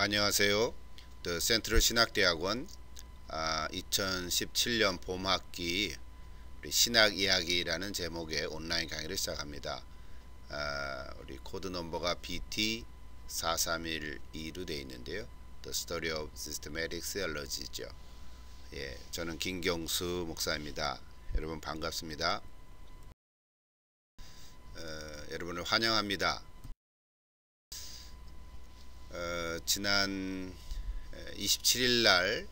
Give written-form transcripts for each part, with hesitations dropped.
안녕하세요. 센트럴 신학대학원 2017년 봄학기 우리 신학 이야기라는 제목의 온라인 강의를 시작합니다. 우리 코드 넘버가 BT4312로 되어 있는데요. The Story of Systematic Theology죠. 예, 저는 김경수 목사입니다. 여러분 반갑습니다. 여러분을 환영합니다. 지난 27일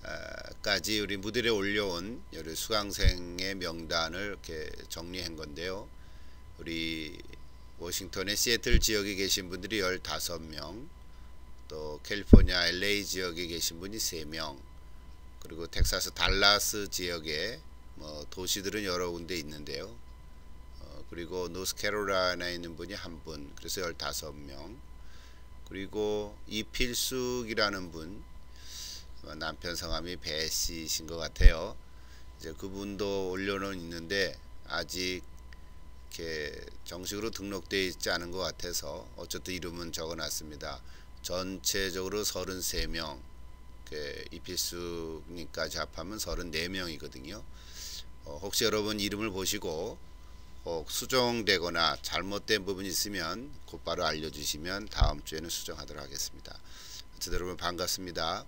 날까지 우리 무대에 올려온 여러 수강생의 명단을 이렇게 정리한 건데요. 우리 워싱턴의 시애틀 지역에 계신 분들이 15명, 또 캘리포니아 LA 지역에 계신 분이 3명, 그리고 텍사스 달라스 지역에 도시들은 여러 군데 있는데요. 그리고 노스캐롤라이나에 있는 분이 1분, 그래서 15명. 그리고 이필숙이라는 분, 남편 성함이 배씨신 것 같아요. 이제 그분도 올려놓은 있는데 아직 이렇게 정식으로 등록되어 있지 않은 것 같아서 어쨌든 이름은 적어놨습니다. 전체적으로 33명, 이필숙님까지 합하면 34명이거든요. 혹시 여러분 이름을 보시고 수정되거나 잘못된 부분이 있으면 곧바로 알려주시면 다음 주에는 수정하도록 하겠습니다. 어쨌든 여러분 반갑습니다.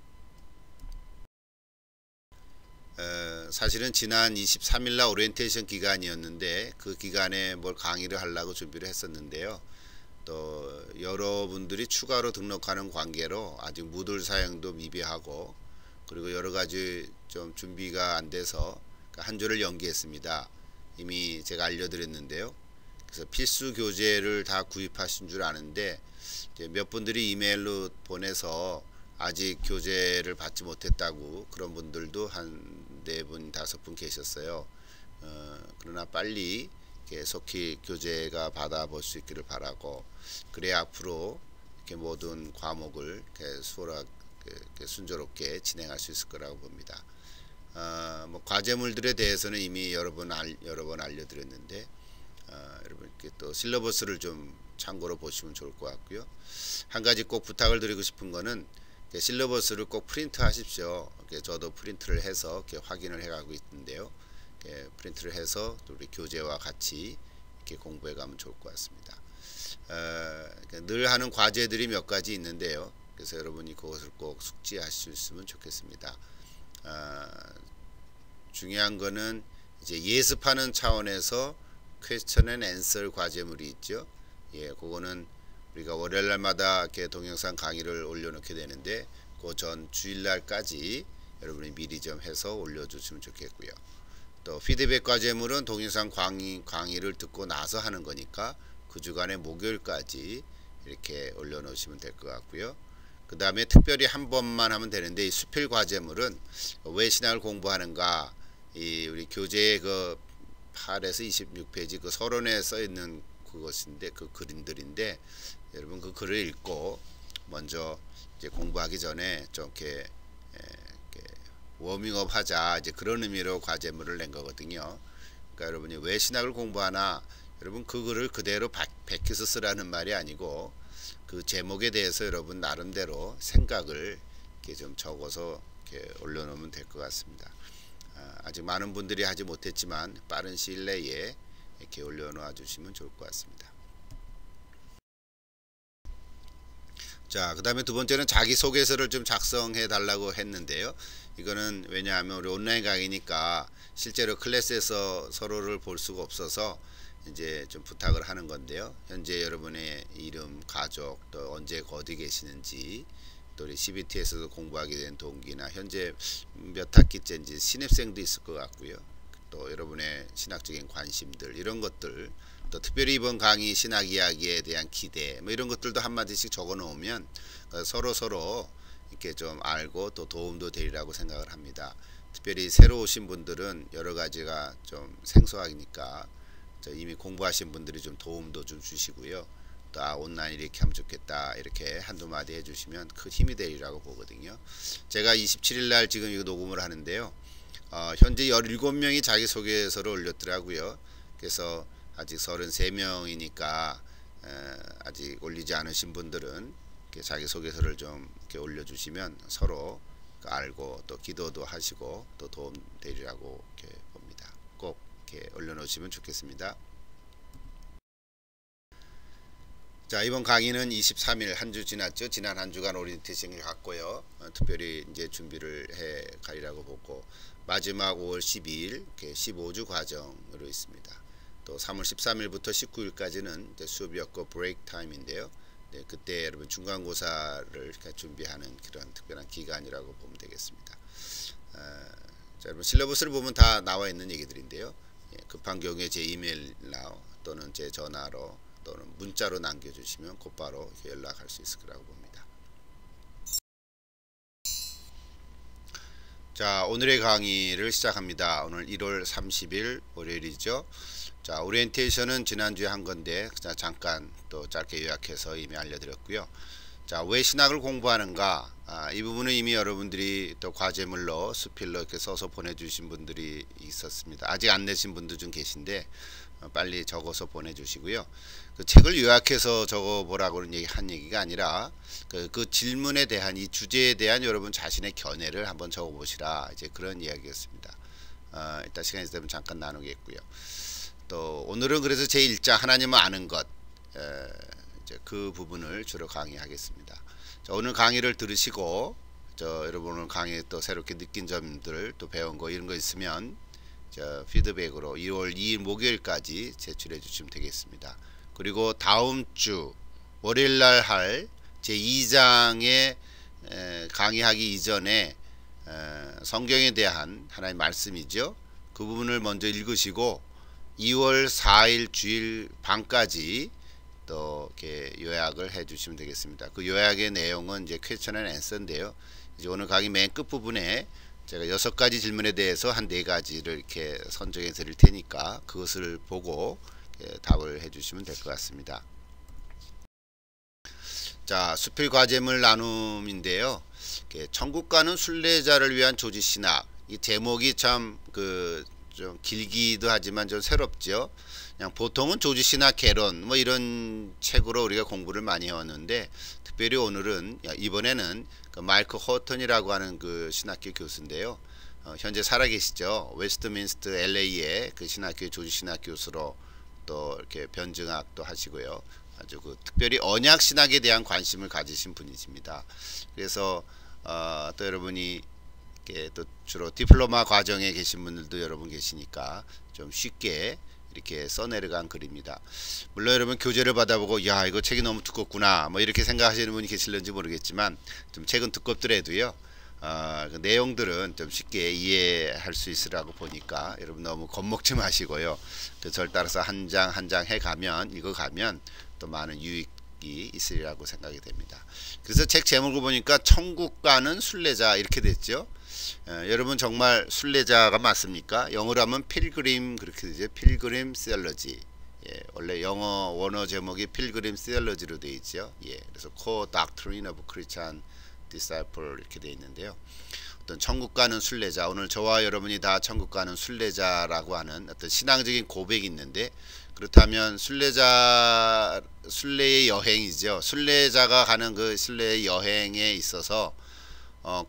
사실은 지난 23일날 오리엔테이션 기간이었는데 그 기간에 뭘 강의를 하려고 준비를 했었는데요. 또 여러분들이 추가로 등록하는 관계로 아직 무들 사용도 미비하고 그리고 여러가지 좀 준비가 안 돼서 한 주를 연기했습니다. 이미 제가 알려드렸는데요. 그래서 필수 교재를 다 구입하신 줄 아는데 이제 몇 분들이 이메일로 보내서 아직 교재를 받지 못했다고 그런 분들도 한 4분, 5분 계셨어요. 그러나 빨리 속히 교재가 받아볼 수 있기를 바라고 그래야 앞으로 이렇게 모든 과목을 이렇게 수월하게 순조롭게 진행할 수 있을 거라고 봅니다. 과제물들에 대해서는 이미 여러 번 알려드렸는데 여러분께 또 실러버스를 좀 참고로 보시면 좋을 것 같고요. 한 가지 꼭 부탁을 드리고 싶은 거는 실러버스를 꼭 프린트 하십시오. 저도 프린트를 해서 확인을 해가고 있는데요. 프린트를 해서 우리 교재와 같이 이렇게 공부해 가면 좋을 것 같습니다. 늘 하는 과제들이 몇 가지 있는데요. 그래서 여러분이 그것을 꼭 숙지하실 수 있으면 좋겠습니다. 중요한 거는 이제 예습하는 차원에서 퀘스천 앤 앤서 과제물이 있죠. 예, 그거는 우리가 월요일 날마다 이렇게 동영상 강의를 올려놓게 되는데 그 전 주일날까지 여러분이 미리 좀 해서 올려주시면 좋겠고요. 또 피드백 과제물은 동영상 강의를 듣고 나서 하는 거니까 그 주간에 목요일까지 이렇게 올려놓으시면 될 것 같고요. 그 다음에 특별히 한 번만 하면 되는데 이 수필 과제물은 왜 신학을 공부하는가 우리 교재의 그 8에서 26페이지 그 서론에 써 있는 그것인데 그 그림들인데 여러분 그 글을 읽고 먼저 이제 공부하기 전에 좀 이렇게 워밍업 하자 이제 그런 의미로 과제물을 낸 거거든요. 그러니까 여러분이 왜 신학을 공부하나 여러분 그 글을 그대로 베껴서 쓰라는 말이 아니고 그 제목에 대해서 여러분 나름대로 생각을 이렇게 좀 적어서 이렇게 올려놓으면 될 것 같습니다. 아직 많은 분들이 하지 못했지만 빠른 시일 내에 이렇게 올려놓아 주시면 좋을 것 같습니다. 자, 그 다음에 두 번째는 자기소개서를 좀 작성해 달라고 했는데요. 이거는 왜냐하면 우리 온라인 강의니까 실제로 클래스에서 서로를 볼 수가 없어서 이제 좀 부탁을 하는 건데요. 현재 여러분의 이름, 가족, 또 언제 어디 계시는지, 또 우리 CBT에서도 공부하게 된 동기나 현재 몇 학기째인지 신입생도 있을 것 같고요. 또 여러분의 신학적인 관심들 이런 것들, 또 특별히 이번 강의 신학 이야기에 대한 기대 이런 것들도 한마디씩 적어 놓으면 서로 이렇게 좀 알고 또 도움도 되리라고 생각을 합니다. 특별히 새로 오신 분들은 여러 가지가 좀 생소하니까 이미 공부하신 분들이 좀 도움도 좀 주시고요. 또 온라인 이렇게 하면 좋겠다 이렇게 한두 마디 해주시면 큰 힘이 되리라고 보거든요. 제가 27일 날 지금 이거 녹음을 하는데요. 현재 17명이 자기소개서를 올렸더라고요. 그래서 아직 33명이니까 아직 올리지 않으신 분들은 이렇게 자기소개서를 좀 이렇게 올려주시면 서로 알고 또 기도도 하시고 또 도움 되리라고 이렇게 봅니다. 꼭 이렇게 올려놓으시면 좋겠습니다. 자, 이번 강의는 23일 한 주 지났죠. 지난 한 주간 오리엔테이션을 갔고요. 특별히 이제 준비를 해 가리라고 보고 마지막 5월 12일 15주 과정으로 있습니다. 또 3월 13일부터 19일까지는 이제 수업이었고 브레이크 타임인데요. 네, 그때 여러분 중간고사를 준비하는 그런 특별한 기간이라고 보면 되겠습니다. 자, 여러분 실러버스를 보면 다 나와 있는 얘기들인데요. 예, 급한 경우에 제 이메일나 또는 제 전화로 또는 문자로 남겨주시면 곧바로 연락할 수 있을 거라고 봅니다. 자, 오늘의 강의를 시작합니다. 오늘 1월 30일 월요일이죠. 자, 오리엔테이션은 지난주에 한 건데 잠깐 또 짧게 요약해서 이미 알려드렸고요. 자, 왜 신학을 공부하는가? 이 부분은 이미 여러분들이 또 과제물로 수필로 이렇게 써서 보내주신 분들이 있었습니다. 아직 안 내신 분들 좀 계신데 빨리 적어서 보내주시고요. 그 책을 요약해서 적어보라고 한 얘기가 아니라 그 질문에 대한 이 주제에 대한 여러분 자신의 견해를 한번 적어보시라, 이제 그런 이야기였습니다. 일단 시간이 되면 잠깐 나누겠고요. 또 오늘은 그래서 제1장 하나님을 아는 것, 이제 그 부분을 주로 강의하겠습니다. 자, 오늘 강의를 들으시고 여러분 오늘 강의에 또 새롭게 느낀 점들 또 배운 거 이런 거 있으면 피드백으로 2월 2일 목요일까지 제출해 주시면 되겠습니다. 그리고 다음 주 월요일날 할 제2장에 강의하기 이전에 성경에 대한 하나의 말씀이죠. 그 부분을 먼저 읽으시고 2월 4일 주일 밤까지 또 이렇게 요약을 해 주시면 되겠습니다. 그 요약의 내용은 이제 퀘스천 앤 앤서인데요. 이제 오늘 강의 맨 끝부분에 제가 6가지 질문에 대해서 한 4가지를 이렇게 선정해 드릴 테니까 그것을 보고 답을 해 주시면 될 것 같습니다. 자, 수필 과제물 나눔인데요. 천국 가는 순례자를 위한 조지신학, 이 제목이 참 좀 길기도 하지만 좀 새롭죠. 그냥 보통은 조지신학 개론 뭐 이런 책으로 우리가 공부를 많이 해왔는데, 특별히 오늘은 이번에는 그 마이크 호턴이라고 하는 그 신학교 교수인데요. 현재 살아계시죠. 웨스트민스터 LA의 그 신학교 조지신학 교수로 또 이렇게 변증학도 하시고요. 아주 그 특별히 언약 신학에 대한 관심을 가지신 분이십니다. 그래서 또 여러분이 또 주로 디플로마 과정에 계신 분들도 여러분 계시니까 좀 쉽게 이렇게 써내려간 글입니다. 물론 여러분 교재를 받아보고 야 이거 책이 너무 두껍구나 뭐 이렇게 생각하시는 분이 계실는지 모르겠지만 좀 책은 두껍더라도요 그 내용들은 좀 쉽게 이해할 수 있으라고 보니까 여러분 너무 겁먹지 마시고요. 저를 따라서 한 장 한 장 해가면 읽어가면 또 많은 유익이 있으리라고 생각이 됩니다. 그래서 책 제목을 보니까 천국 가는 순례자 이렇게 됐죠. 여러분 정말 순례자가 맞습니까? 영어로 하면 필그림 그렇게 되죠. 필그림 시얼러지. 예, 원래 영어 원어 제목이 필그림 시얼러지로 되어 있죠. 예, 그래서 Core Doctrine of Christian Disciple 이렇게 되어 있는데요. 어떤 천국 가는 순례자, 오늘 저와 여러분이 다 천국 가는 순례자라고 하는 어떤 신앙적인 고백이 있는데, 그렇다면 순례의 여행이죠. 순례자가 가는 그 순례의 여행에 있어서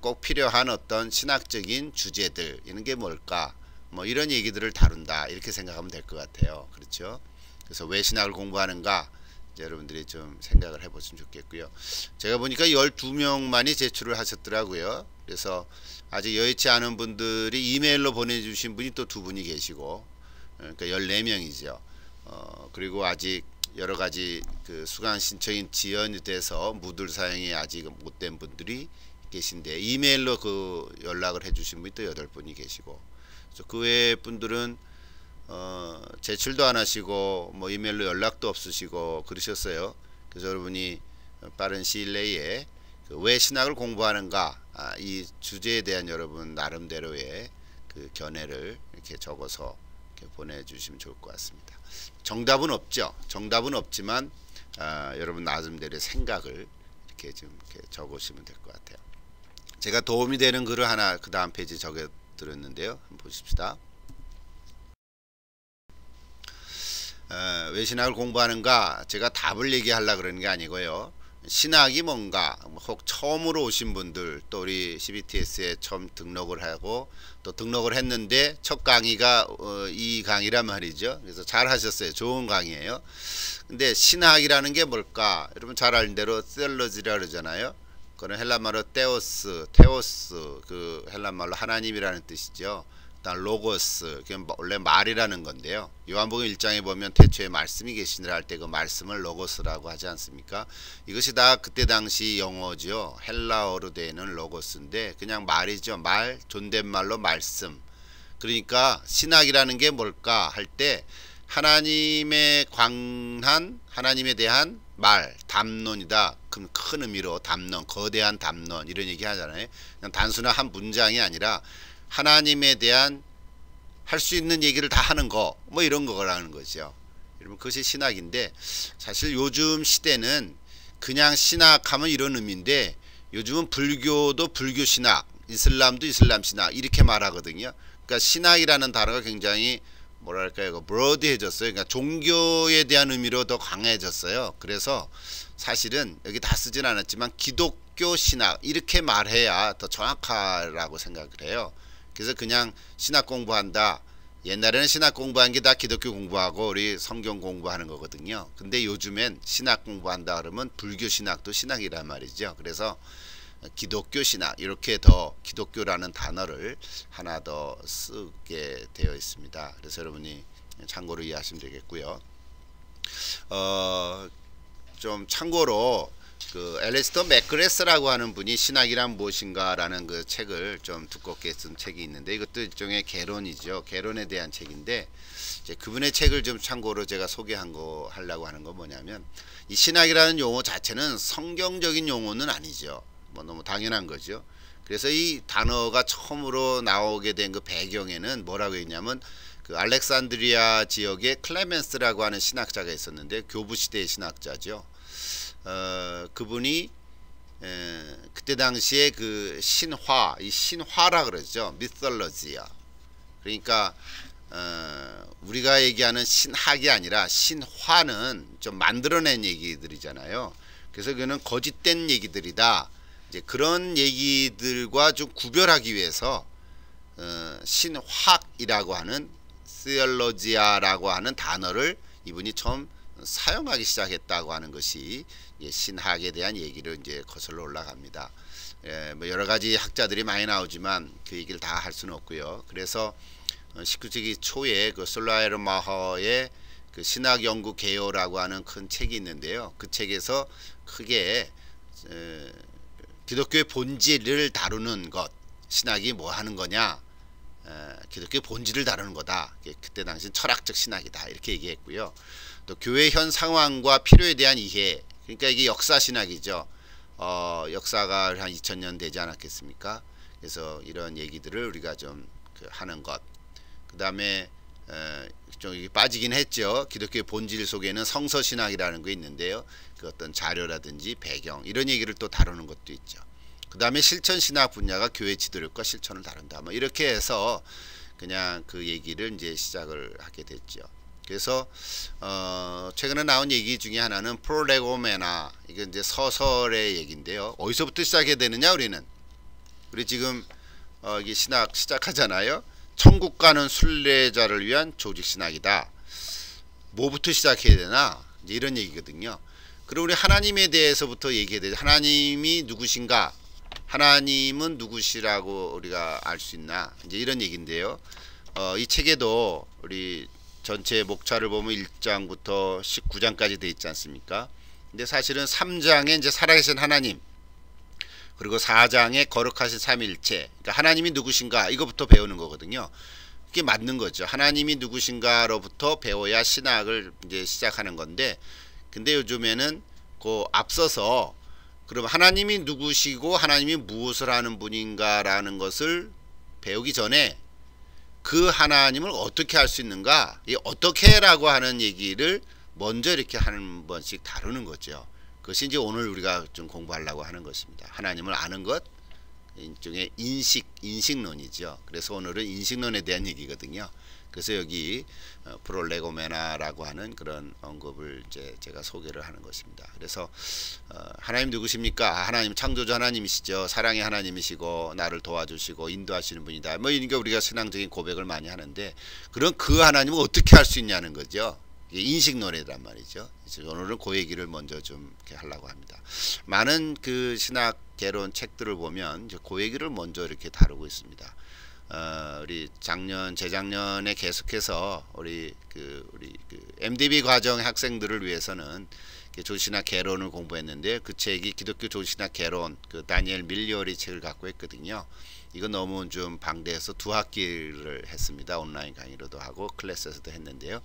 꼭 필요한 어떤 신학적인 주제들 이런 게 뭘까, 뭐 이런 얘기들을 다룬다 이렇게 생각하면 될 것 같아요. 그렇죠? 그래서 왜 신학을 공부하는가 이제 여러분들이 좀 생각을 해보시면 좋겠고요. 제가 보니까 12명만이 제출을 하셨더라고요. 그래서 아직 여의치 않은 분들이 이메일로 보내주신 분이 또 2분이 계시고, 그러니까 14명이죠. 그리고 아직 여러가지 그 수강 신청이 지연이 돼서 모듈 사용이 아직 못된 분들이 계신데 이메일로 그 연락을 해주신 분이 또 8분이 계시고, 그래서 그 외의 분들은 제출도 안 하시고 뭐 이메일로 연락도 없으시고 그러셨어요. 그래서 여러분이 빠른 시일 내에 그 왜 신학을 공부하는가 이 주제에 대한 여러분 나름대로의 그 견해를 이렇게 적어서 이렇게 보내주시면 좋을 것 같습니다. 정답은 없죠. 정답은 없지만 여러분 나름대로의 생각을 이렇게 좀 이렇게 적으시면 될 것 같아요. 제가 도움이 되는 글을 하나 그 다음 페이지 적어 드렸는데요. 한번 보십시다. 왜 신학을 공부하는가, 제가 답을 얘기하려고 그러는 게 아니고요. 신학이 뭔가, 혹 처음으로 오신 분들, 또 우리 CBTS에 처음 등록을 하고 또 등록을 했는데 첫 강의가 이 강의란 말이죠. 그래서 잘 하셨어요. 좋은 강의예요. 근데 신학이라는 게 뭘까? 여러분 잘 아는 대로 셀러지라 그러잖아요. 그거는 헬라말로 테오스, 그 헬라말로 하나님이라는 뜻이죠. 일단 로고스, 그게 원래 말이라는 건데요. 요한복음 1장에 보면 태초에 말씀이 계시니라 할 때 그 말씀을 로고스라고 하지 않습니까? 이것이 다 그때 당시 영어죠. 헬라어로 되어 있는 로고스인데 그냥 말이죠. 말, 존댓말로 말씀. 그러니까 신학이라는 게 뭘까 할 때 하나님의 광한, 하나님에 대한 말, 담론이다. 큰 의미로 담론, 거대한 담론 이런 얘기 하잖아요. 그냥 단순한 한 문장이 아니라 하나님에 대한 할 수 있는 얘기를 다 하는 거, 뭐 이런 거라는 거죠. 여러분 그것이 신학인데, 사실 요즘 시대는 그냥 신학하면 이런 의미인데, 요즘은 불교도 불교 신학, 이슬람도 이슬람 신학 이렇게 말하거든요. 그러니까 신학이라는 단어가 굉장히 뭐랄까요, 브로드해졌어요. 그러니까 종교에 대한 의미로 더 강해졌어요. 그래서 사실은 여기 다 쓰진 않았지만 기독교 신학 이렇게 말해야 더 정확하라고 생각을 해요. 그래서 그냥 신학 공부한다. 옛날에는 신학 공부한 게 다 기독교 공부하고 우리 성경 공부하는 거거든요. 근데 요즘엔 신학 공부한다 그러면 불교 신학도 신학이란 말이죠. 그래서 기독교 신학 이렇게 더 기독교라는 단어를 하나 더 쓰게 되어 있습니다. 그래서 여러분이 참고로 이해하시면 되겠고요. 좀 참고로 그 엘리스터 맥그레스라고 하는 분이 신학이란 무엇인가라는 그 책을 좀 두껍게 쓴 책이 있는데, 이것도 일종의 개론이죠. 개론에 대한 책인데, 이제 그분의 책을 좀 참고로 제가 하려고 하는 건 뭐냐면, 이 신학이라는 용어 자체는 성경적인 용어는 아니죠. 뭐 너무 당연한 거죠. 그래서 이 단어가 처음으로 나오게 된 그 배경에는 뭐라고 했냐면, 그 알렉산드리아 지역에 클레멘스라고 하는 신학자가 있었는데, 교부 시대의 신학자죠. 그분이 그때 당시에 그 신화, 이 신화라 그러죠. 미톨로지야. 그러니까 우리가 얘기하는 신학이 아니라 신화는 좀 만들어낸 얘기들이잖아요. 그래서 그는 거짓된 얘기들이다. 이제 그런 얘기들과 좀 구별하기 위해서 신학이라고 하는 시얼로지아라고 하는 단어를 이분이 처음 사용하기 시작했다고 하는 것이 신학에 대한 얘기를 이제 거슬러 올라갑니다. 뭐 여러 가지 학자들이 많이 나오지만 그 얘기를 다 할 수는 없고요. 그래서 19세기 초에 그 솔라에르 마허의 그 신학 연구 개요라고 하는 큰 책이 있는데요. 그 책에서 크게 기독교의 본질을 다루는 것, 신학이 뭐 하는 거냐, 기독교의 본질을 다루는 거다. 그때 당시 철학적 신학이다 이렇게 얘기했고요. 또 교회 현 상황과 필요에 대한 이해, 그러니까 이게 역사 신학이죠. 역사가 한 2000년 되지 않았겠습니까? 그래서 이런 얘기들을 우리가 좀 하는 것. 그 다음에 좀 빠지긴 했죠. 기독교의 본질 속에는 성서 신학이라는 게 있는데요. 그 어떤 자료라든지 배경 이런 얘기를 또 다루는 것도 있죠. 그 다음에 실천 신학 분야가 교회 지도력과 실천을 다룬다. 뭐 이렇게 해서 그냥 그 얘기를 이제 시작을 하게 됐죠. 그래서 최근에 나온 얘기 중에 하나는 프롤레고메나, 이게 이제 서설의 얘기인데요. 어디서부터 시작해야 되느냐? 우리 지금 이게 신학 시작하잖아요. 천국 가는 순례자를 위한 조직 신학이다. 뭐부터 시작해야 되나? 이제 이런 얘기거든요. 그리고 우리 하나님에 대해서부터 얘기해야 되죠. 하나님이 누구신가? 하나님은 누구시라고 우리가 알 수 있나? 이제 이런 얘기인데요. 이 책에도 우리 전체 목차를 보면 1장부터 19장까지 돼 있지 않습니까? 근데 사실은 3장에 이제 살아계신 하나님, 그리고 4장에 거룩하신 삼위일체, 그러니까 하나님이 누구신가 이거부터 배우는 거거든요. 그게 맞는 거죠. 하나님이 누구신가로부터 배워야 신학을 이제 시작하는 건데, 근데 요즘에는 그 앞서서 그럼 하나님이 누구시고 하나님이 무엇을 하는 분인가라는 것을 배우기 전에 그 하나님을 어떻게 할 수 있는가, 이 어떻게라고 하는 얘기를 먼저 이렇게 한 번씩 다루는 거죠. 그것이 이제 오늘 우리가 좀 공부하려고 하는 것입니다. 하나님을 아는 것, 일종의 인식론이죠. 그래서 오늘은 인식론에 대한 얘기거든요. 그래서 여기 프롤레고메나라고 하는 그런 언급을 이제 제가 소개를 하는 것입니다. 그래서 하나님 누구십니까? 하나님 창조주 하나님이시죠. 사랑의 하나님이시고 나를 도와주시고 인도하시는 분이다. 뭐 이게 우리가 신앙적인 고백을 많이 하는데, 그런 그 하나님을 어떻게 할 수 있냐는 거죠. 인식 논리란 말이죠. 오늘은 그 얘기를 먼저 좀 이렇게 하려고 합니다. 많은 그 신학 개론 책들을 보면 그 얘기를 먼저 이렇게 다루고 있습니다. 우리 재작년에 계속해서 우리 MDB 과정 학생들을 위해서는 조신학 개론을 공부했는데, 그 책이 기독교 조신학 개론, 그 다니엘 밀리어리 책을 갖고 했거든요. 이건 너무 좀 방대해서 2학기를 했습니다. 온라인 강의로도 하고 클래스에서도 했는데요.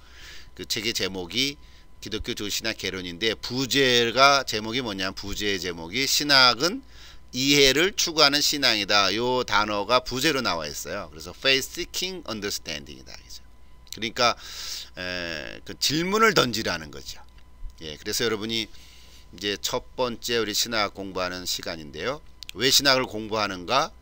그 책의 제목이 기독교 조신학 개론인데, 부제가 제목이 뭐냐면, 부제의 제목이 신학은 이해를 추구하는 신앙이다. 요 단어가 부제로 나와 있어요. 그래서 faith seeking understanding이다. 그러니까 그 질문을 던지라는 거죠. 예, 그래서 여러분이 이제 첫 번째 우리 신학 공부하는 시간인데요. 왜 신학을 공부하는가?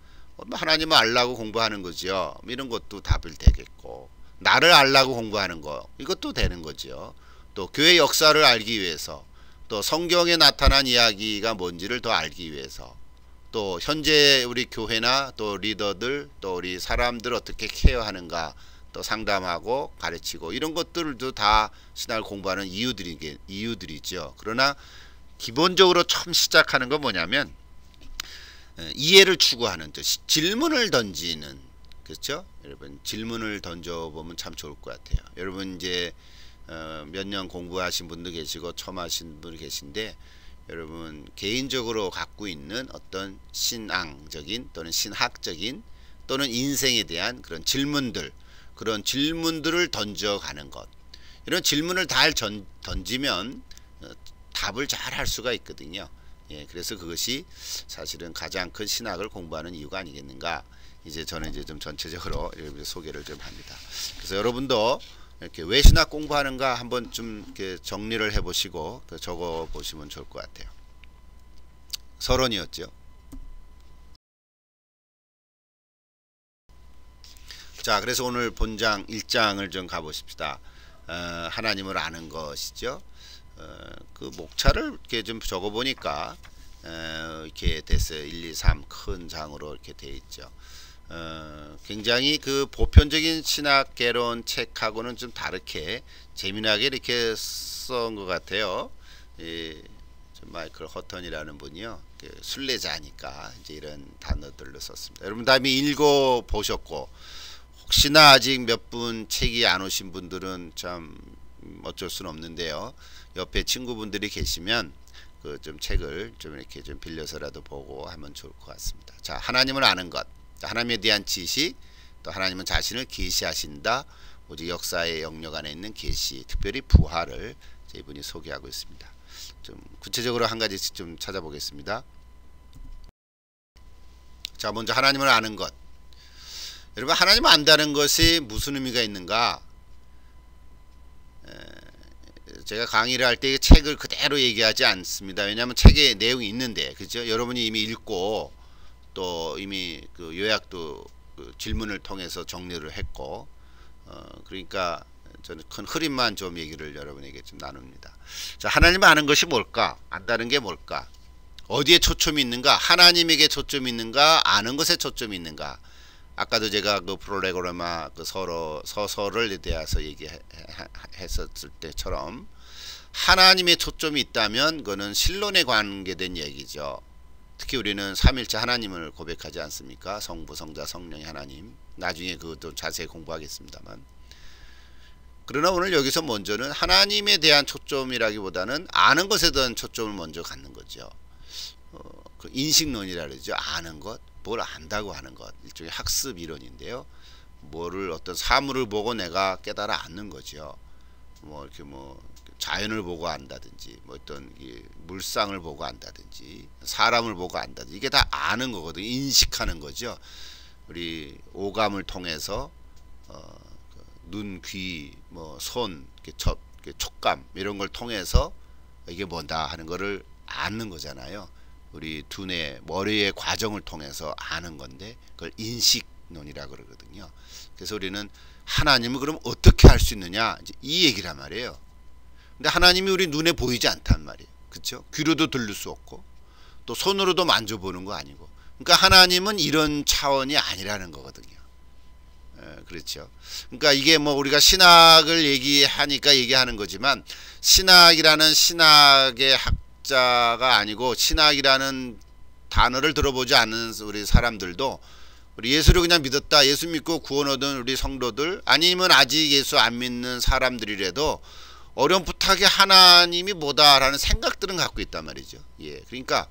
하나님을 알라고 공부하는 거죠. 이런 것도 답이 되겠고, 나를 알라고 공부하는 거, 이것도 되는 거죠. 또 교회 역사를 알기 위해서, 또 성경에 나타난 이야기가 뭔지를 더 알기 위해서, 또 현재 우리 교회나 또 리더들, 또 우리 사람들 어떻게 케어하는가 또 상담하고 가르치고, 이런 것들도 다 신학을 공부하는 이유들이죠. 그러나 기본적으로 처음 시작하는 건 뭐냐면, 이해를 추구하는, 질문을 던지는, 그렇죠? 여러분 질문을 던져보면 참 좋을 것 같아요. 여러분 이제 몇 년 공부하신 분도 계시고 처음 하신 분도 계신데, 여러분 개인적으로 갖고 있는 어떤 신앙적인 또는 신학적인 또는 인생에 대한 그런 질문들, 그런 질문들을 던져가는 것, 이런 질문을 잘 던지면 답을 잘 할 수가 있거든요. 예, 그래서 그것이 사실은 가장 큰 신학을 공부하는 이유가 아니겠는가. 이제 저는 이제 좀 전체적으로 이렇게 소개를 좀 합니다. 그래서 여러분도 이렇게 왜 신학 공부하는가 한번 좀 이렇게 정리를 해보시고 적어 보시면 좋을 것 같아요. 서론이었죠. 자, 그래서 오늘 본장 1장을 좀 가보십시다. 하나님을 아는 것이죠. 그 목차를 이렇게 좀 적어 보니까 이렇게 됐어요. 1, 2, 3 큰 장으로 이렇게 돼 있죠. 굉장히 그 보편적인 신학 개론 책하고는 좀 다르게 재미나게 이렇게 쓴 것 같아요. 마이클 허턴이라는 분이요, 순례자니까 이제 이런 단어들로 썼습니다. 여러분 다음에 읽어 보셨고, 혹시나 아직 몇 분 책이 안 오신 분들은 참 어쩔 수는 없는데요. 옆에 친구분들이 계시면 그 좀 책을 좀 이렇게 좀 빌려서라도 보고 하면 좋을 것 같습니다. 자, 하나님을 아는 것, 하나님에 대한 지식, 또 하나님은 자신을 계시하신다. 오직 역사의 영역 안에 있는 계시, 특별히 부활을 이분이 소개하고 있습니다. 좀 구체적으로 한 가지씩 좀 찾아보겠습니다. 자, 먼저 하나님을 아는 것. 여러분, 하나님을 안다는 것이 무슨 의미가 있는가? 제가 강의를 할 때 책을 그대로 얘기하지 않습니다. 왜냐하면 책에 내용이 있는데, 그죠? 여러분이 이미 읽고 또 이미 그 요약도 그 질문을 통해서 정리를 했고, 그러니까 저는 큰 흐름만 좀 얘기를 여러분에게 좀 나눕니다. 자, 하나님을 아는 것이 뭘까? 안다는 게 뭘까? 어디에 초점이 있는가? 하나님에게 초점이 있는가? 아는 것에 초점이 있는가? 아까도 제가 그 프롤레고레마 그 서서를 대해서 얘기했었을 때처럼 하나님의 초점이 있다면 그거는 신론에 관계된 얘기죠. 특히 우리는 삼일체 하나님을 고백하지 않습니까? 성부, 성자, 성령의 하나님. 나중에 그것도 자세히 공부하겠습니다만. 그러나 오늘 여기서 먼저는 하나님에 대한 초점이라기보다는 아는 것에 대한 초점을 먼저 갖는 거죠. 그 인식론이라 그러죠. 아는 것, 뭘 안다고 하는 것, 일종의 학습 이론인데요. 뭐를 어떤 사물을 보고 내가 깨달아 안는 거죠. 뭐 이렇게 뭐 자연을 보고 안다든지, 뭐 어떤 물상을 보고 안다든지, 사람을 보고 안다든지, 이게 다 아는 거거든요. 인식하는 거죠. 우리 오감을 통해서 눈, 귀, 뭐 손, 촉감 이런 걸 통해서 이게 뭐다 하는 거를 아는 거잖아요. 우리 두뇌, 머리의 과정을 통해서 아는 건데 그걸 인식론이라고 그러거든요. 그래서 우리는 하나님은 그럼 어떻게 할 수 있느냐, 이제 이 얘기란 말이에요. 근데 하나님이 우리 눈에 보이지 않단 말이에요. 그렇죠? 귀로도 들릴 수 없고 또 손으로도 만져보는 거 아니고, 그러니까 하나님은 이런 차원이 아니라는 거거든요. 그렇죠. 그러니까 이게 뭐 우리가 신학을 얘기하니까 얘기하는 거지만, 신학이라는 신학의 학자가 아니고 신학이라는 단어를 들어보지 않은 우리 사람들도, 우리 예수를 그냥 믿었다, 예수 믿고 구원 얻은 우리 성도들, 아니면 아직 예수 안 믿는 사람들이라도 어렴풋하게 하나님이 뭐다라는 생각들은 갖고 있단 말이죠. 예, 그러니까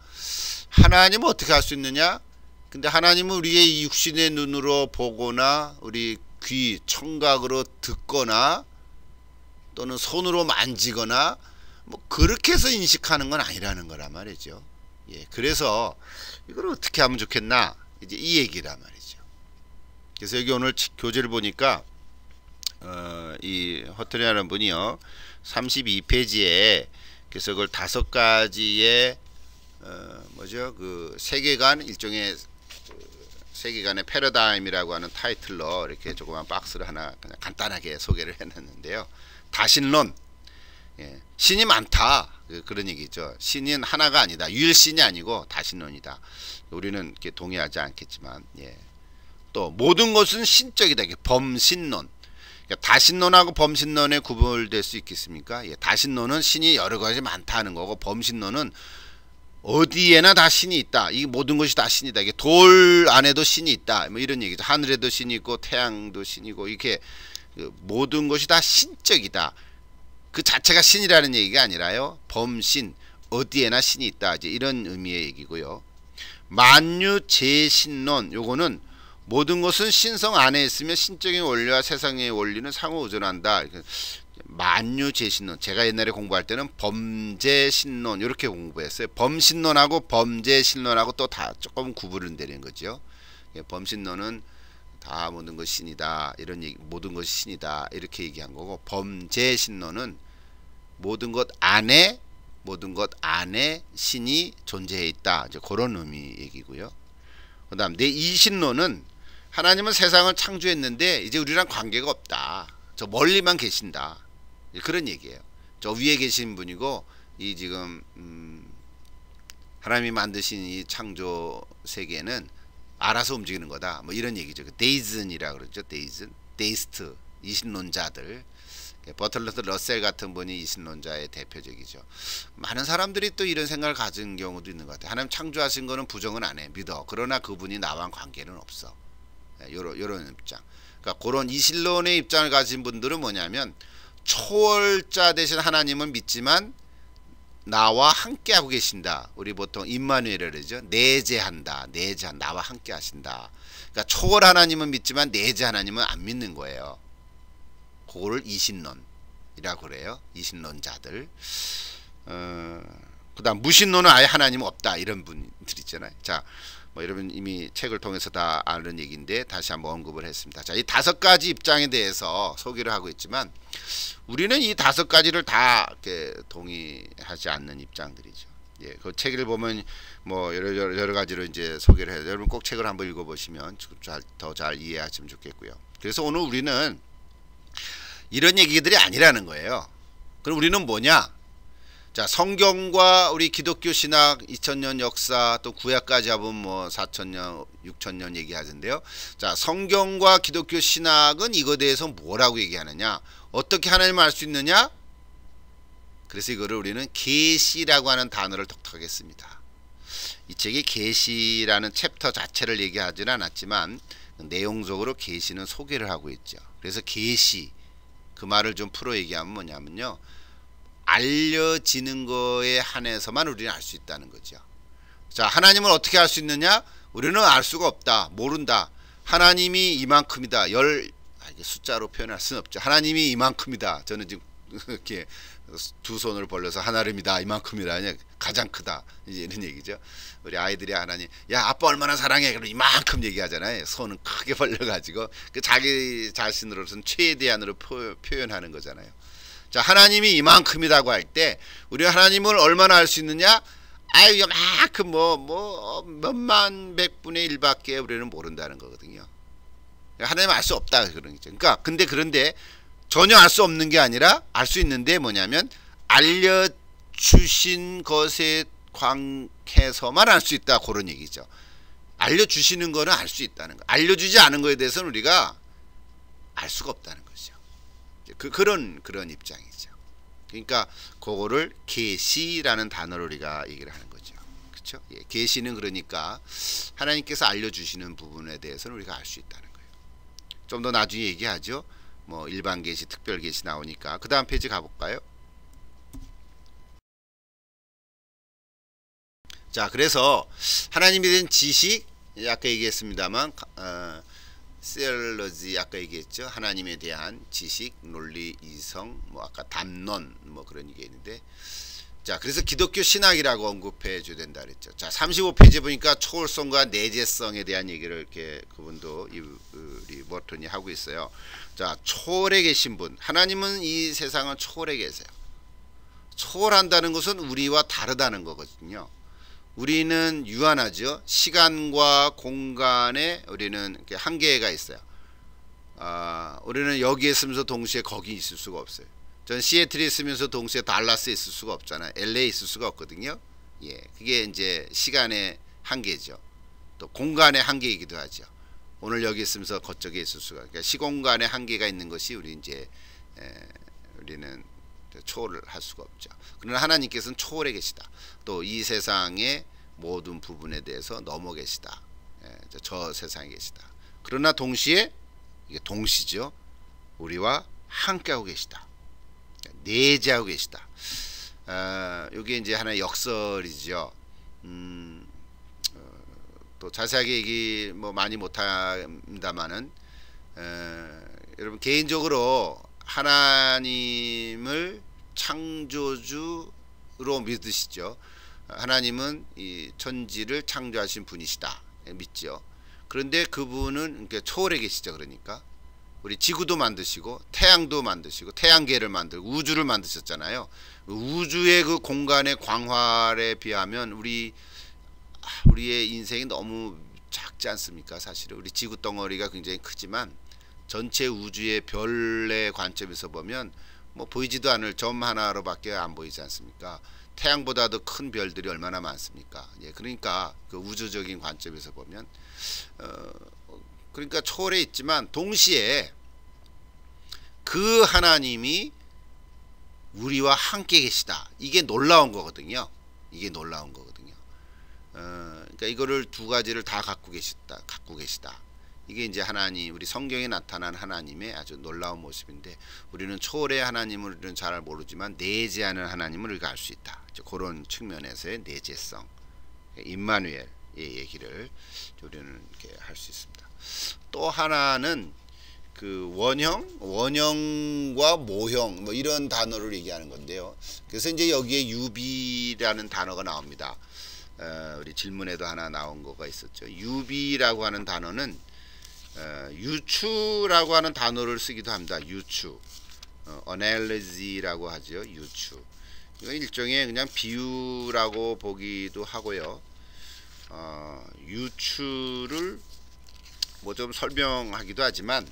하나님은 어떻게 할 수 있느냐? 근데 하나님은 우리의 육신의 눈으로 보거나 우리 귀, 청각으로 듣거나 또는 손으로 만지거나 뭐 그렇게 해서 인식하는 건 아니라는 거란 말이죠. 예, 그래서 이걸 어떻게 하면 좋겠나? 이제 이 얘기란 말이죠. 그래서 여기 오늘 교재를 보니까 이 허트리라는 분이요, 32페이지에 그래서 그걸 5가지의 뭐죠, 그 세계관, 일종의 세계관의 패러다임이라고 하는 타이틀로 이렇게 조그만 박스를 하나 그냥 간단하게 소개를 해놨는데요. 다신론, 예, 신이 많다, 그런 얘기죠. 신은 하나가 아니다, 유일신이 아니고 다신론이다. 우리는 이렇게 동의하지 않겠지만, 예. 또 모든 것은 신적이다, 이게 범신론. 그러니까 다신론하고 범신론에 구분될 수 있겠습니까? 예, 다신론은 신이 여러 가지 많다는 거고, 범신론은 어디에나 다 신이 있다, 이 모든 것이 다 신이다, 이게 돌 안에도 신이 있다, 뭐 이런 얘기죠. 하늘에도 신이 있고 태양도 신이고, 이렇게 모든 것이 다 신적이다, 그 자체가 신이라는 얘기가 아니라요, 범신, 어디에나 신이 있다, 이제 이런 의미의 얘기고요. 만유재신론, 요거는 모든 것은 신성 안에 있으며 신적인 원리와 세상의 원리는 상호 의존한다. 만유재신론, 제가 옛날에 공부할 때는 범재신론 이렇게 공부했어요. 범신론하고 범재신론하고 또 다 조금 구분을 내리는 거죠. 범신론은 다 모든 것이 신이다, 이런 얘기, 모든 것이 신이다 이렇게 얘기한 거고, 범재신론은 모든 것 안에 신이 존재해 있다, 이제 그런 의미 얘기고요. 그다음 내 이신론은 하나님은 세상을 창조했는데 이제 우리랑 관계가 없다, 저 멀리만 계신다, 그런 얘기예요. 저 위에 계신 분이고 이 지금 하나님이 만드신 이 창조 세계는 알아서 움직이는 거다, 뭐 이런 얘기죠. 데이즌이라 그러죠. 데이스트, 이신론자들. 버틀러스 러셀 같은 분이 이신론자의 대표적이죠. 많은 사람들이 또 이런 생각을 가진 경우도 있는 것 같아요. 하나님 창조하신 거는 부정은 안 해, 믿어. 그러나 그분이 나와 관계는 없어. 요런 입장. 그러니까 그런 이신론의 입장을 가진 분들은 뭐냐면, 초월자 되신 하나님은 믿지만 나와 함께 하고 계신다. 우리 보통 임마누엘이라고 그러죠. 내재한다, 나와 함께 하신다. 그러니까 초월 하나님은 믿지만 내재 하나님은 안 믿는 거예요. 그거를 이신론이라고 그래요. 이신론자들. 그다음 무신론은 아예 하나님은 없다, 이런 분들 있잖아요. 자, 뭐 여러분 이미 책을 통해서 다 아는 얘기인데 다시 한번 언급을 했습니다. 자, 이 5가지 입장에 대해서 소개를 하고 있지만, 우리는 이 5가지를 다 이렇게 동의하지 않는 입장들이죠. 예, 그 책을 보면 뭐 여러 가지로 이제 소개를 해요. 여러분 꼭 책을 한번 읽어보시면 더 잘 이해하시면 좋겠고요. 그래서 오늘 우리는 이런 얘기들이 아니라는 거예요. 그럼 우리는 뭐냐? 자, 성경과 우리 기독교 신학 2000년 역사, 또 구약까지 하면 뭐 4000년, 6000년 얘기하던데요. 자, 성경과 기독교 신학은 이거에 대해서 뭐라고 얘기하느냐? 어떻게 하나님을 알 수 있느냐? 그래서 이거를 우리는 계시라고 하는 단어를 독특하겠습니다. 이 책이 계시라는 챕터 자체를 얘기하지는 않았지만 내용적으로 계시는 소개를 하고 있죠. 그래서 계시, 그 말을 좀 풀어 얘기하면 뭐냐면요, 알려지는 거에 한해서만 우리는 알 수 있다는 거죠. 자, 하나님을 어떻게 알 수 있느냐? 우리는 알 수가 없다, 모른다. 하나님이 이만큼이다, 이게 숫자로 표현할 수는 없죠. 하나님이 이만큼이다. 저는 지금 이렇게 두 손을 벌려서 하나님이다, 이만큼이다, 가장 크다, 이제 이런 얘기죠. 우리 아이들이 하나님, 야 아빠 얼마나 사랑해, 그럼 이만큼 얘기하잖아요. 손은 크게 벌려가지고 그 자기 자신으로서는 최대한으로 표현하는 거잖아요. 자, 하나님이 이만큼이라고 할 때 우리 하나님을 얼마나 알 수 있느냐? 아유, 이만큼 뭐 몇만 100분의 1밖에 우리는 모른다는 거거든요. 하나님 알 수 없다 그런 거죠. 그러니까 그런데 전혀 알 수 없는 게 아니라 알 수 있는데 뭐냐면 알려주신 것에 관해서만 알 수 있다 그런 얘기죠. 알려주시는 거는 알 수 있다는 거. 알려주지 않은 거에 대해서는 우리가 알 수가 없다는 거죠. 그런 입장이죠. 그러니까 그거를 계시라는 단어로 우리가 얘기를 하는 거죠. 그렇죠? 예, 계시는 그러니까 하나님께서 알려주시는 부분에 대해서는 우리가 알 수 있다는 거예요. 좀 더 나중에 얘기하죠. 뭐 일반 계시, 특별 계시 나오니까 그 다음 페이지 가볼까요? 자, 그래서 하나님에 대한 지식, 아까 얘기했습니다만 세얼러지 아까 얘기했죠. 하나님에 대한 지식, 논리, 이성, 뭐 아까 담론 뭐 그런 얘기 했는데, 자, 그래서 기독교 신학이라고 언급해 줘야 된다 그랬죠. 자, 35페이지 보니까 초월성과 내재성에 대한 얘기를 이렇게 그분도 우리 머튼이 하고 있어요. 자, 초월에 계신 분, 하나님은 이 세상은 초월에 계세요. 초월한다는 것은 우리와 다르다는 거거든요. 우리는 유한하죠. 시간과 공간에 우리는 이렇게 한계가 있어요. 우리는 여기에 있으면서 동시에 거기 있을 수가 없어요. 전 시애틀에 있으면서 동시에 달라스에 있을 수가 없잖아요. LA에 있을 수가 없거든요. 예, 그게 이제 시간의 한계죠. 또 공간의 한계이기도 하죠. 오늘 여기 있으면서 그쪽에 있을 수가. 그러니까 시공간의 한계가 있는 것이 우리는 초월을 할 수가 없죠. 그러나 하나님께서는 초월해 계시다. 또 이 세상의 모든 부분에 대해서 넘어 계시다. 저 세상에 계시다. 그러나 동시에 이게 동시죠. 우리와 함께하고 계시다. 내재하고 계시다. 이게 이제 하나의 역설이죠. 또 자세하게 얘기 뭐 많이 못합니다만은 여러분 개인적으로 하나님을 창조주로 믿으시죠. 하나님은 이 천지를 창조하신 분이시다 믿죠. 그런데 그분은 이렇게 초월해 계시죠. 그러니까 우리 지구도 만드시고 태양도 만드시고 태양계를 만들고 우주를 만드셨잖아요. 우주의 그 공간의 광활에 비하면 우리의 인생이 너무 작지 않습니까? 사실은 우리 지구 덩어리가 굉장히 크지만 전체 우주의 별의 관점에서 보면 뭐 보이지도 않을 점 하나로밖에 안 보이지 않습니까? 태양보다도 큰 별들이 얼마나 많습니까? 예, 그러니까 그 우주적인 관점에서 보면 그러니까 초월해 있지만 동시에 그 하나님이 우리와 함께 계시다. 이게 놀라운 거거든요. 이게 놀라운 거거든요. 그러니까 이거를 두 가지를 다 갖고 계시다. 이게 이제 하나님, 우리 성경에 나타난 하나님의 아주 놀라운 모습인데, 우리는 초월의 하나님을 우리는 잘 모르지만 내재하는 하나님을 우리가 알 수 있다. 그런 측면에서의 내재성, 임마누엘의 얘기를 우리는 이렇게 할 수 있습니다. 또 하나는 그 원형과 모형 뭐 이런 단어를 얘기하는 건데요. 그래서 이제 여기에 유비라는 단어가 나옵니다. 우리 질문에도 하나 나온 거가 있었죠. 유비라고 하는 단어는 유추라고 하는 단어를 쓰기도 합니다. 유추, analogy라고 하죠. 유추. 이건 일종의 그냥 비유라고 보기도 하고요. 유추를 뭐 좀 설명하기도 하지만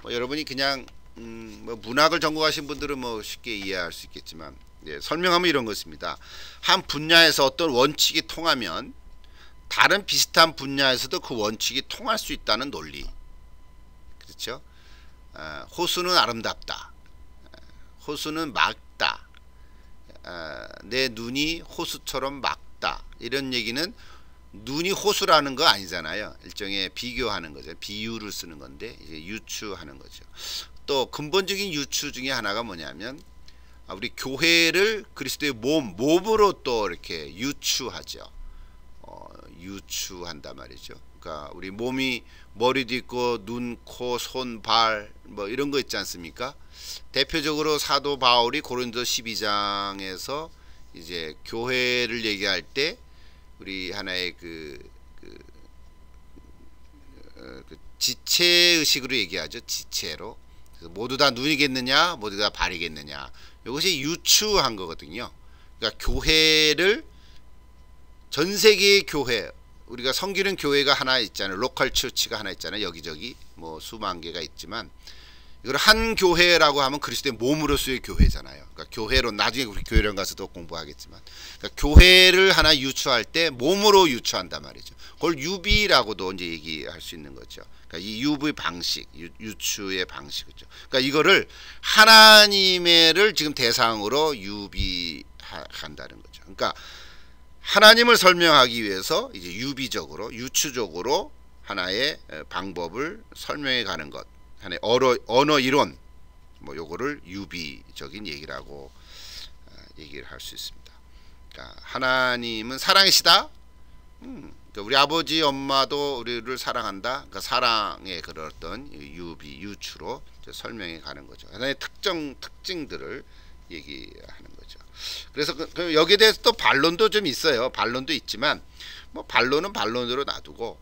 뭐 여러분이 그냥 뭐 문학을 전공하신 분들은 뭐 쉽게 이해할 수 있겠지만, 예, 설명하면 이런 것입니다. 한 분야에서 어떤 원칙이 통하면 다른 비슷한 분야에서도 그 원칙이 통할 수 있다는 논리. 그렇죠? 호수는 아름답다. 호수는 맑다. 내 눈이 호수처럼 맑다. 이런 얘기는 눈이 호수라는 거 아니잖아요. 일종의 비교하는 거죠. 비유를 쓰는 건데 이제 유추하는 거죠. 또 근본적인 유추 중에 하나가 뭐냐면 우리 교회를 그리스도의 몸으로 또 이렇게 유추하죠. 유추한단 말이죠. 그러니까 우리 몸이 머리도 있고 눈, 코, 손, 발 뭐 이런 거 있지 않습니까? 대표적으로 사도 바울이 고린도 12장에서 이제 교회를 얘기할 때 우리 하나의 그 지체 의식으로 얘기하죠. 지체로. 그래서 모두 다 눈이겠느냐, 모두 다 발이겠느냐. 이것이 유추한 거거든요. 그러니까 교회를 전 세계의 교회, 우리가 섬기는 교회가 하나 있잖아요. 로컬 처치가 하나 있잖아요. 여기저기 뭐 수만 개가 있지만 이걸 한 교회라고 하면 그리스도의 몸으로서의 교회잖아요. 그러니까 교회로 나중에 우리 교회론 가서도 공부하겠지만 그러니까 교회를 하나 유추할 때 몸으로 유추한단 말이죠. 그걸 유비라고도 이제 얘기할 수 있는 거죠. 그러니까 이 유비 방식, 유추의 방식이죠. 그러니까 이거를 하나님을 지금 대상으로 유비한다는 거죠. 그러니까 하나님을 설명하기 위해서 이제 유비적으로, 유추적으로 하나의 방법을 설명해 가는 것. 하나의 언어 이론, 뭐 요거를 유비적인 얘기라고 얘기를 할 수 있습니다. 그러니까 하나님은 사랑이시다. 그러니까 우리 아버지 엄마도 우리를 사랑한다. 그러니까 사랑의 그런 어떤 유비, 유추로 설명해 가는 거죠. 하나의 특징들을 얘기하는 거죠. 그래서 여기에 대해서 또 반론도 좀 있어요. 반론도 있지만 뭐 반론은 반론으로 놔두고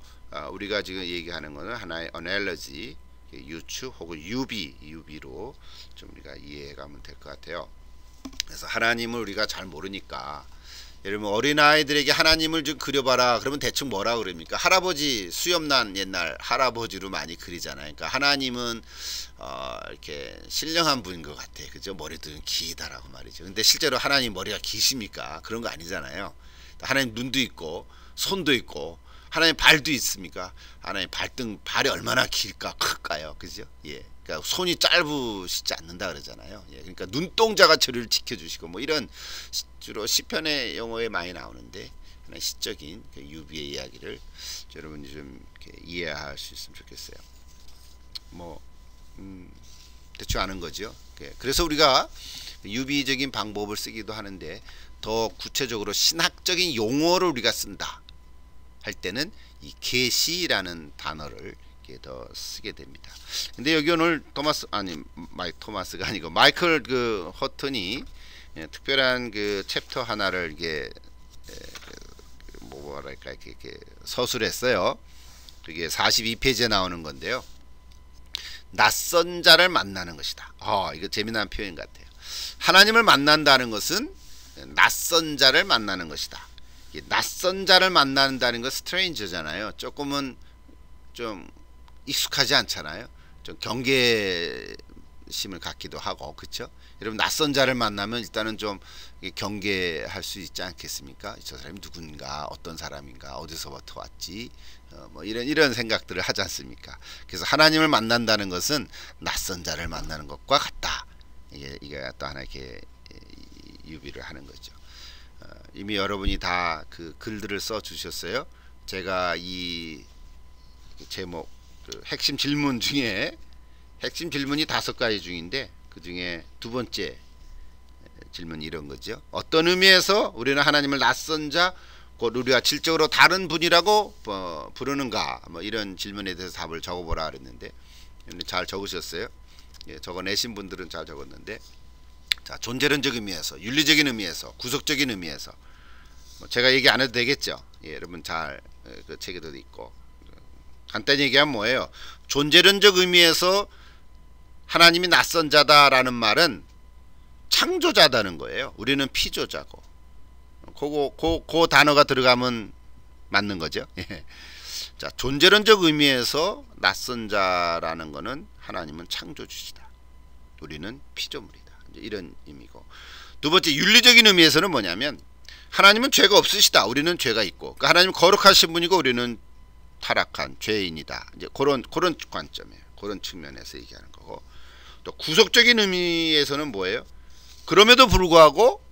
우리가 지금 얘기하는 거는 하나의 어널러지, 유추 혹은 유비로 좀 우리가 이해가면 될 것 같아요. 그래서 하나님을 우리가 잘 모르니까 여러분 어린아이들에게 하나님을 좀 그려봐라 그러면 대충 뭐라 그럽니까? 할아버지 수염난 옛날 할아버지로 많이 그리잖아요. 그러니까 하나님은 이렇게 신령한 분인 것 같아. 그죠? 머리도 기다라고 말이죠. 근데 실제로 하나님 머리가 기십니까? 그런 거 아니잖아요. 하나님 눈도 있고 손도 있고 하나님 발도 있습니까? 하나님 발이 얼마나 길까 클까요? 그죠? 예. 그러니까 손이 짧으시지 않는다 그러잖아요. 예. 그러니까 눈동자가 저를 지켜주시고 뭐 이런 주로 시편의 용어에 많이 나오는데 하나의 시적인 유비의 이야기를 여러분이 좀 이렇게 이해할 수 있으면 좋겠어요. 뭐 대충 아는 거죠. 예. 그래서 우리가 유비적인 방법을 쓰기도 하는데 더 구체적으로 신학적인 용어를 우리가 쓴다 할 때는 이 계시라는 단어를 더 쓰게 됩니다. 근데 여기 오늘 토마스가 아니고 마이클 그 허튼이 특별한 그 챕터 하나를 이게 뭐랄까 이렇게 서술했어요. 그게 42페이지에 나오는 건데요. 낯선 자를 만나는 것이다. 이거 재미난 표현 같아요. 하나님을 만난다는 것은 낯선 자를 만나는 것이다. 낯선 자를 만난다는 건 스트레인저잖아요. 조금은 좀 익숙하지 않잖아요. 좀 경계심을 갖기도 하고 그렇죠? 여러분 낯선 자를 만나면 일단은 좀 경계할 수 있지 않겠습니까? 저 사람이 누군가, 어떤 사람인가, 어디서부터 왔지, 뭐 이런 생각들을 하지 않습니까? 그래서 하나님을 만난다는 것은 낯선 자를 만나는 것과 같다. 이게 또 하나 이렇게 유비를 하는 거죠. 이미 여러분이 다 그 글들을 써 주셨어요. 제가 이 제목 핵심 질문 중에 핵심 질문이 5가지 중인데 그 중에 두 번째 질문이 이런 거죠. 어떤 의미에서 우리는 하나님을 낯선 자, 곧 우리와 질적으로 다른 분이라고 부르는가? 뭐 이런 질문에 대해서 답을 적어보라 그랬는데 잘 적으셨어요. 예, 적어내신 분들은 잘 적었는데 자, 존재론적 의미에서, 윤리적인 의미에서, 구속적인 의미에서 뭐 제가 얘기 안 해도 되겠죠. 예, 여러분 잘 그 책에도 있고 간단히 얘기하면 뭐예요? 존재론적 의미에서 하나님이 낯선 자다라는 말은 창조자다는 거예요. 우리는 피조자고. 그 단어가 들어가면 맞는 거죠. 예. 자, 존재론적 의미에서 낯선 자라는 거는 하나님은 창조주시다. 우리는 피조물이다. 이제 이런 의미고. 두 번째 윤리적인 의미에서는 뭐냐면 하나님은 죄가 없으시다. 우리는 죄가 있고. 그러니까 하나님은 거룩하신 분이고 우리는 타락한 죄인이다. 이제 그런 관점이에요. 그런 측면에서 얘기하는 거고. 또 구속적인 의미에서는 뭐예요? 그럼에도 불구하고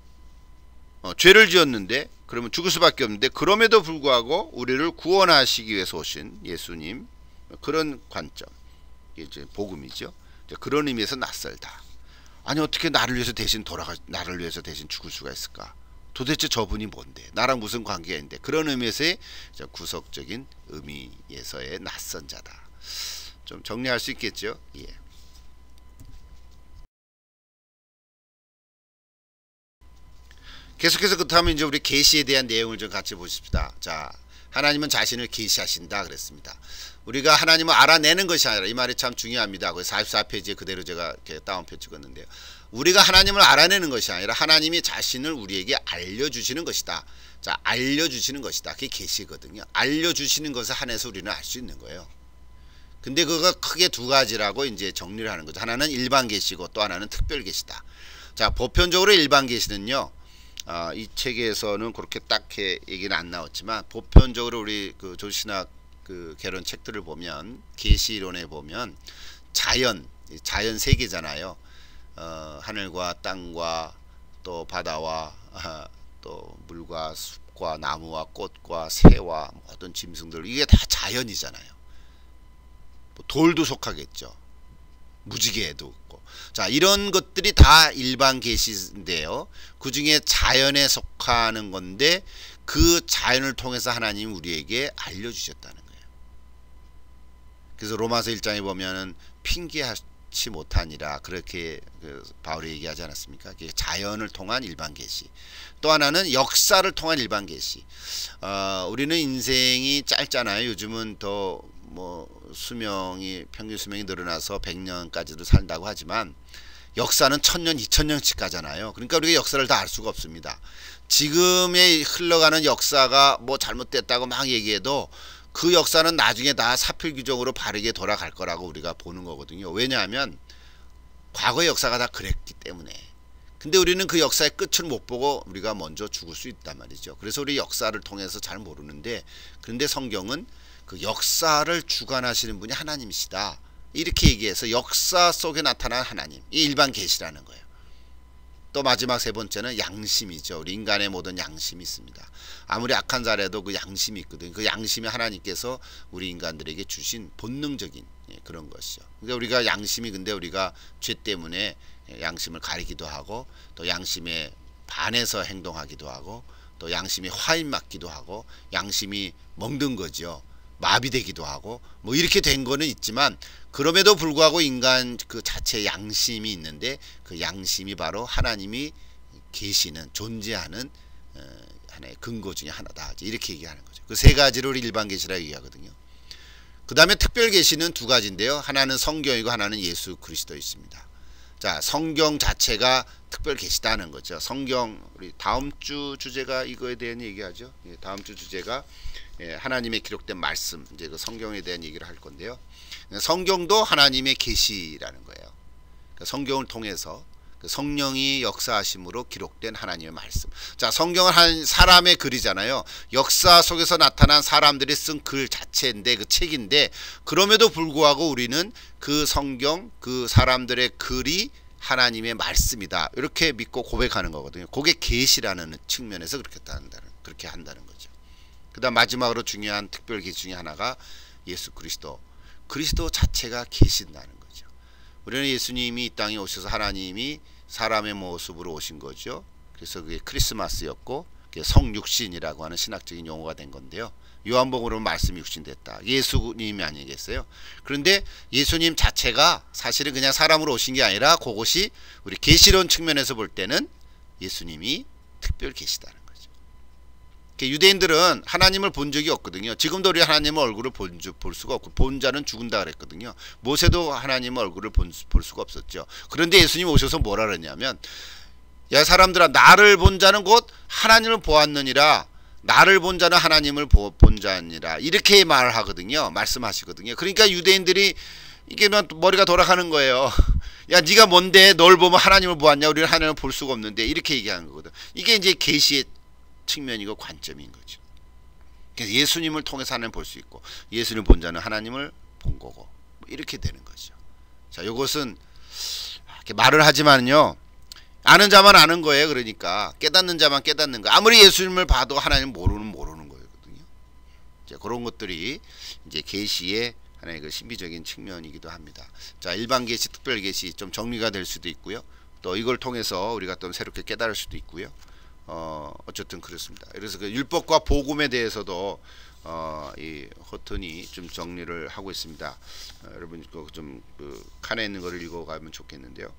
죄를 지었는데 그러면 죽을 수밖에 없는데 그럼에도 불구하고 우리를 구원하시기 위해서 오신 예수님 그런 관점. 이제 복음이죠. 이제 그런 의미에서 낯설다. 아니 어떻게 나를 위해서 대신 죽을 수가 있을까? 도대체 저분이 뭔데? 나랑 무슨 관계가 있는데? 그런 의미에서의 구속적인 의미에서의 낯선 자다. 좀 정리할 수 있겠죠? 예. 계속해서 그렇다면 이제 우리 계시에 대한 내용을 좀 같이 보십시다. 자, 하나님은 자신을 계시하신다 그랬습니다. 우리가 하나님을 알아내는 것이 아니라 이 말이 참 중요합니다. 44페이지에 그대로 제가 이렇게 다운표 찍었는데요. 우리가 하나님을 알아내는 것이 아니라 하나님이 자신을 우리에게 알려주시는 것이다. 자, 알려주시는 것이다. 그게 계시거든요. 알려주시는 것을 한해서 우리는 알 수 있는 거예요. 근데 그거 크게 두 가지라고 이제 정리를 하는 거죠. 하나는 일반 계시고 또 하나는 특별 계시다. 자, 보편적으로 일반 계시는요. 이 책에서는 그렇게 딱히 얘기는 안 나왔지만 보편적으로 우리 그 조신학 그 개론 책들을 보면 계시 이론에 보면 자연 세계잖아요. 하늘과 땅과 또 바다와 또 물과 숲과 나무와 꽃과 새와 모든 짐승들 이게 다 자연이잖아요. 뭐 돌도 속하겠죠. 무지개도 있고. 자, 이런 것들이 다 일반 계시인데요. 그 중에 자연에 속하는 건데 그 자연을 통해서 하나님이 우리에게 알려주셨다는 거예요. 그래서 로마서 1장에 보면은 핑계하지 못하니라 그렇게 바울이 얘기하지 않았습니까? 자연을 통한 일반 계시. 또 하나는 역사를 통한 일반 계시. 우리는 인생이 짧잖아요. 요즘은 더 뭐 평균 수명이 늘어나서 100년까지도 산다고 하지만 역사는 1000년, 2000년씩 가잖아요. 그러니까 우리가 역사를 다 알 수가 없습니다. 지금의 흘러가는 역사가 뭐 잘못됐다고 막 얘기해도 그 역사는 나중에 다 사필규정으로 바르게 돌아갈 거라고 우리가 보는 거거든요. 왜냐하면 과거의 역사가 다 그랬기 때문에. 근데 우리는 그 역사의 끝을 못 보고 우리가 먼저 죽을 수 있단 말이죠. 그래서 우리 역사를 통해서 잘 모르는데, 그런데 성경은 그 역사를 주관하시는 분이 하나님이시다. 이렇게 얘기해서 역사 속에 나타난 하나님, 이 일반 계시라는 거예요. 또 마지막 세 번째는 양심이죠. 우리 인간의 모든 양심이 있습니다. 아무리 악한 자라도 그 양심이 있거든요. 그 양심이 하나님께서 우리 인간들에게 주신 본능적인 그런 것이죠. 그러니까 우리가 양심이, 근데 우리가 죄 때문에 양심을 가리기도 하고 또 양심에 반해서 행동하기도 하고 또 양심이 화인 맞기도 하고 양심이 멍든 거죠. 마비되기도 하고 뭐 이렇게 된 거는 있지만, 그럼에도 불구하고 인간 그 자체 양심이 있는데 그 양심이 바로 하나님이 계시는 존재하는 하나의 근거 중에 하나다. 이렇게 얘기하는 거죠. 그 세 가지를 일반 계시라고 얘기하거든요. 그 다음에 특별 계시는 두 가지인데요. 하나는 성경이고 하나는 예수 그리스도이십니다. 자, 성경 자체가 특별 계시다는 거죠. 성경, 우리 다음 주 주제가 이거에 대한 얘기하죠. 다음 주 주제가 하나님의 기록된 말씀, 이제 그 성경에 대한 얘기를 할 건데요. 성경도 하나님의 계시라는 거예요. 성경을 통해서 성령이 역사하심으로 기록된 하나님의 말씀. 자, 성경은 한 사람의 글이잖아요. 역사 속에서 나타난 사람들이 쓴 글 자체인데, 그 책인데, 그럼에도 불구하고 우리는 그 성경, 그 사람들의 글이 하나님의 말씀이다. 이렇게 믿고 고백하는 거거든요. 그게 계시라는 측면에서 그렇게 한다는 거죠. 그 다음 마지막으로 중요한 특별 계시 중에 하나가 예수 그리스도. 그리스도 자체가 계신다는 거죠. 우리는 예수님이 이 땅에 오셔서 하나님이 사람의 모습으로 오신 거죠. 그래서 그게 크리스마스였고, 그게 성육신이라고 하는 신학적인 용어가 된 건데요. 요한복음으로 말씀이 육신됐다. 예수님이 아니겠어요? 그런데 예수님 자체가 사실은 그냥 사람으로 오신 게 아니라 그것이 우리 계시론 측면에서 볼 때는 예수님이 특별 계시다는 거죠. 유대인들은 하나님을 본 적이 없거든요. 지금도 우리 하나님의 얼굴을 볼 수가 없고, 본 자는 죽은다 그랬거든요. 모세도 하나님의 얼굴을 볼 수가 없었죠. 그런데 예수님 오셔서 뭐라 그랬냐면, 야 사람들아, 나를 본 자는 곧 하나님을 보았느니라. 나를 본 자는 하나님을 본 자니라. 이렇게 말하거든요. 말씀하시거든요. 그러니까 유대인들이 이게 머리가 돌아가는 거예요. 야, 네가 뭔데 널 보면 하나님을 보았냐? 우리는 하나님을 볼 수가 없는데. 이렇게 얘기하는 거거든. 이게 이제 계시의 측면이고 관점인 거죠. 그래서 예수님을 통해서 하나님을 볼 수 있고, 예수님 본 자는 하나님을 본 거고, 이렇게 되는 거죠. 자, 이것은 이렇게 말을 하지만요, 아는 자만 아는 거예요. 그러니까 깨닫는 자만 깨닫는 거. 아무리 예수님을 봐도 하나님 모르는 거거든요. 이제 그런 것들이 이제 계시의 하나의 그 신비적인 측면이기도 합니다. 자, 일반 계시, 특별 계시 좀 정리가 될 수도 있고요. 또 이걸 통해서 우리가 또 새롭게 깨달을 수도 있고요. 어쨌든 그렇습니다. 그래서 그 율법과 복음에 대해서도 이 허튼이 좀 정리를 하고 있습니다. 여러분 좀 칸에 있는 거를 읽어가면 좋겠는데요.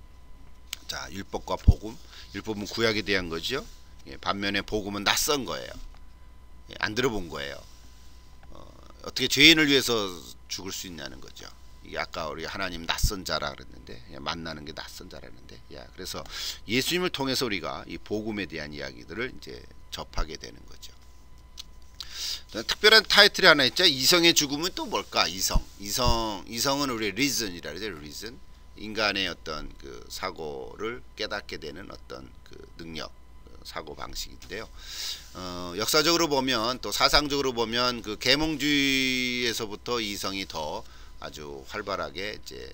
자, 율법과 복음. 율법은 구약에 대한 거죠. 반면에 복음은 낯선 거예요. 안 들어본 거예요. 어떻게 죄인을 위해서 죽을 수 있냐는 거죠. 이게 아까 우리 하나님 낯선 자라 그랬는데, 만나는 게 낯선 자라는데, 그래서 예수님을 통해서 우리가 이 복음에 대한 이야기들을 이제 접하게 되는 거죠. 특별한 타이틀이 하나 있죠. 이성의 죽음은 또 뭘까? 이성은 우리 reason이라 그러죠. reason. 인간의 어떤 그 사고를 깨닫게 되는 어떤 그 능력, 사고 방식인데요. 역사적으로 보면 또 사상적으로 보면 그 계몽주의에서부터 이성이 더 아주 활발하게 이제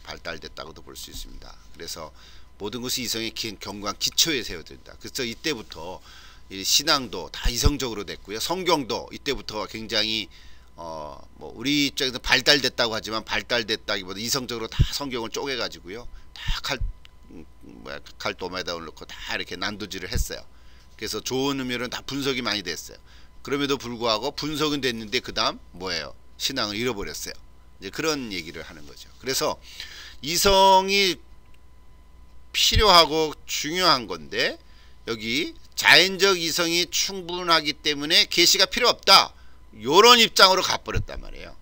발달됐다고도 볼 수 있습니다. 그래서 모든 것이 이성의 견고한 기초에 세워진다. 그래서 이때부터 신앙도 다 이성적으로 됐고요. 성경도 이때부터 굉장히 뭐 우리 입장에서 발달됐다고 하지만 발달됐다기보다 이성적으로 다 성경을 쪼개 가지고요. 다 칼도마에다 올려놓고 다 이렇게 난도질을 했어요. 그래서 좋은 의미로는 다 분석이 많이 됐어요. 그럼에도 불구하고 분석은 됐는데 그 다음 뭐예요? 신앙을 잃어버렸어요. 이제 그런 얘기를 하는 거죠. 그래서 이성이 필요하고 중요한 건데 여기 자연적 이성이 충분하기 때문에 계시가 필요 없다. 요런 입장으로 가버렸단 말이에요.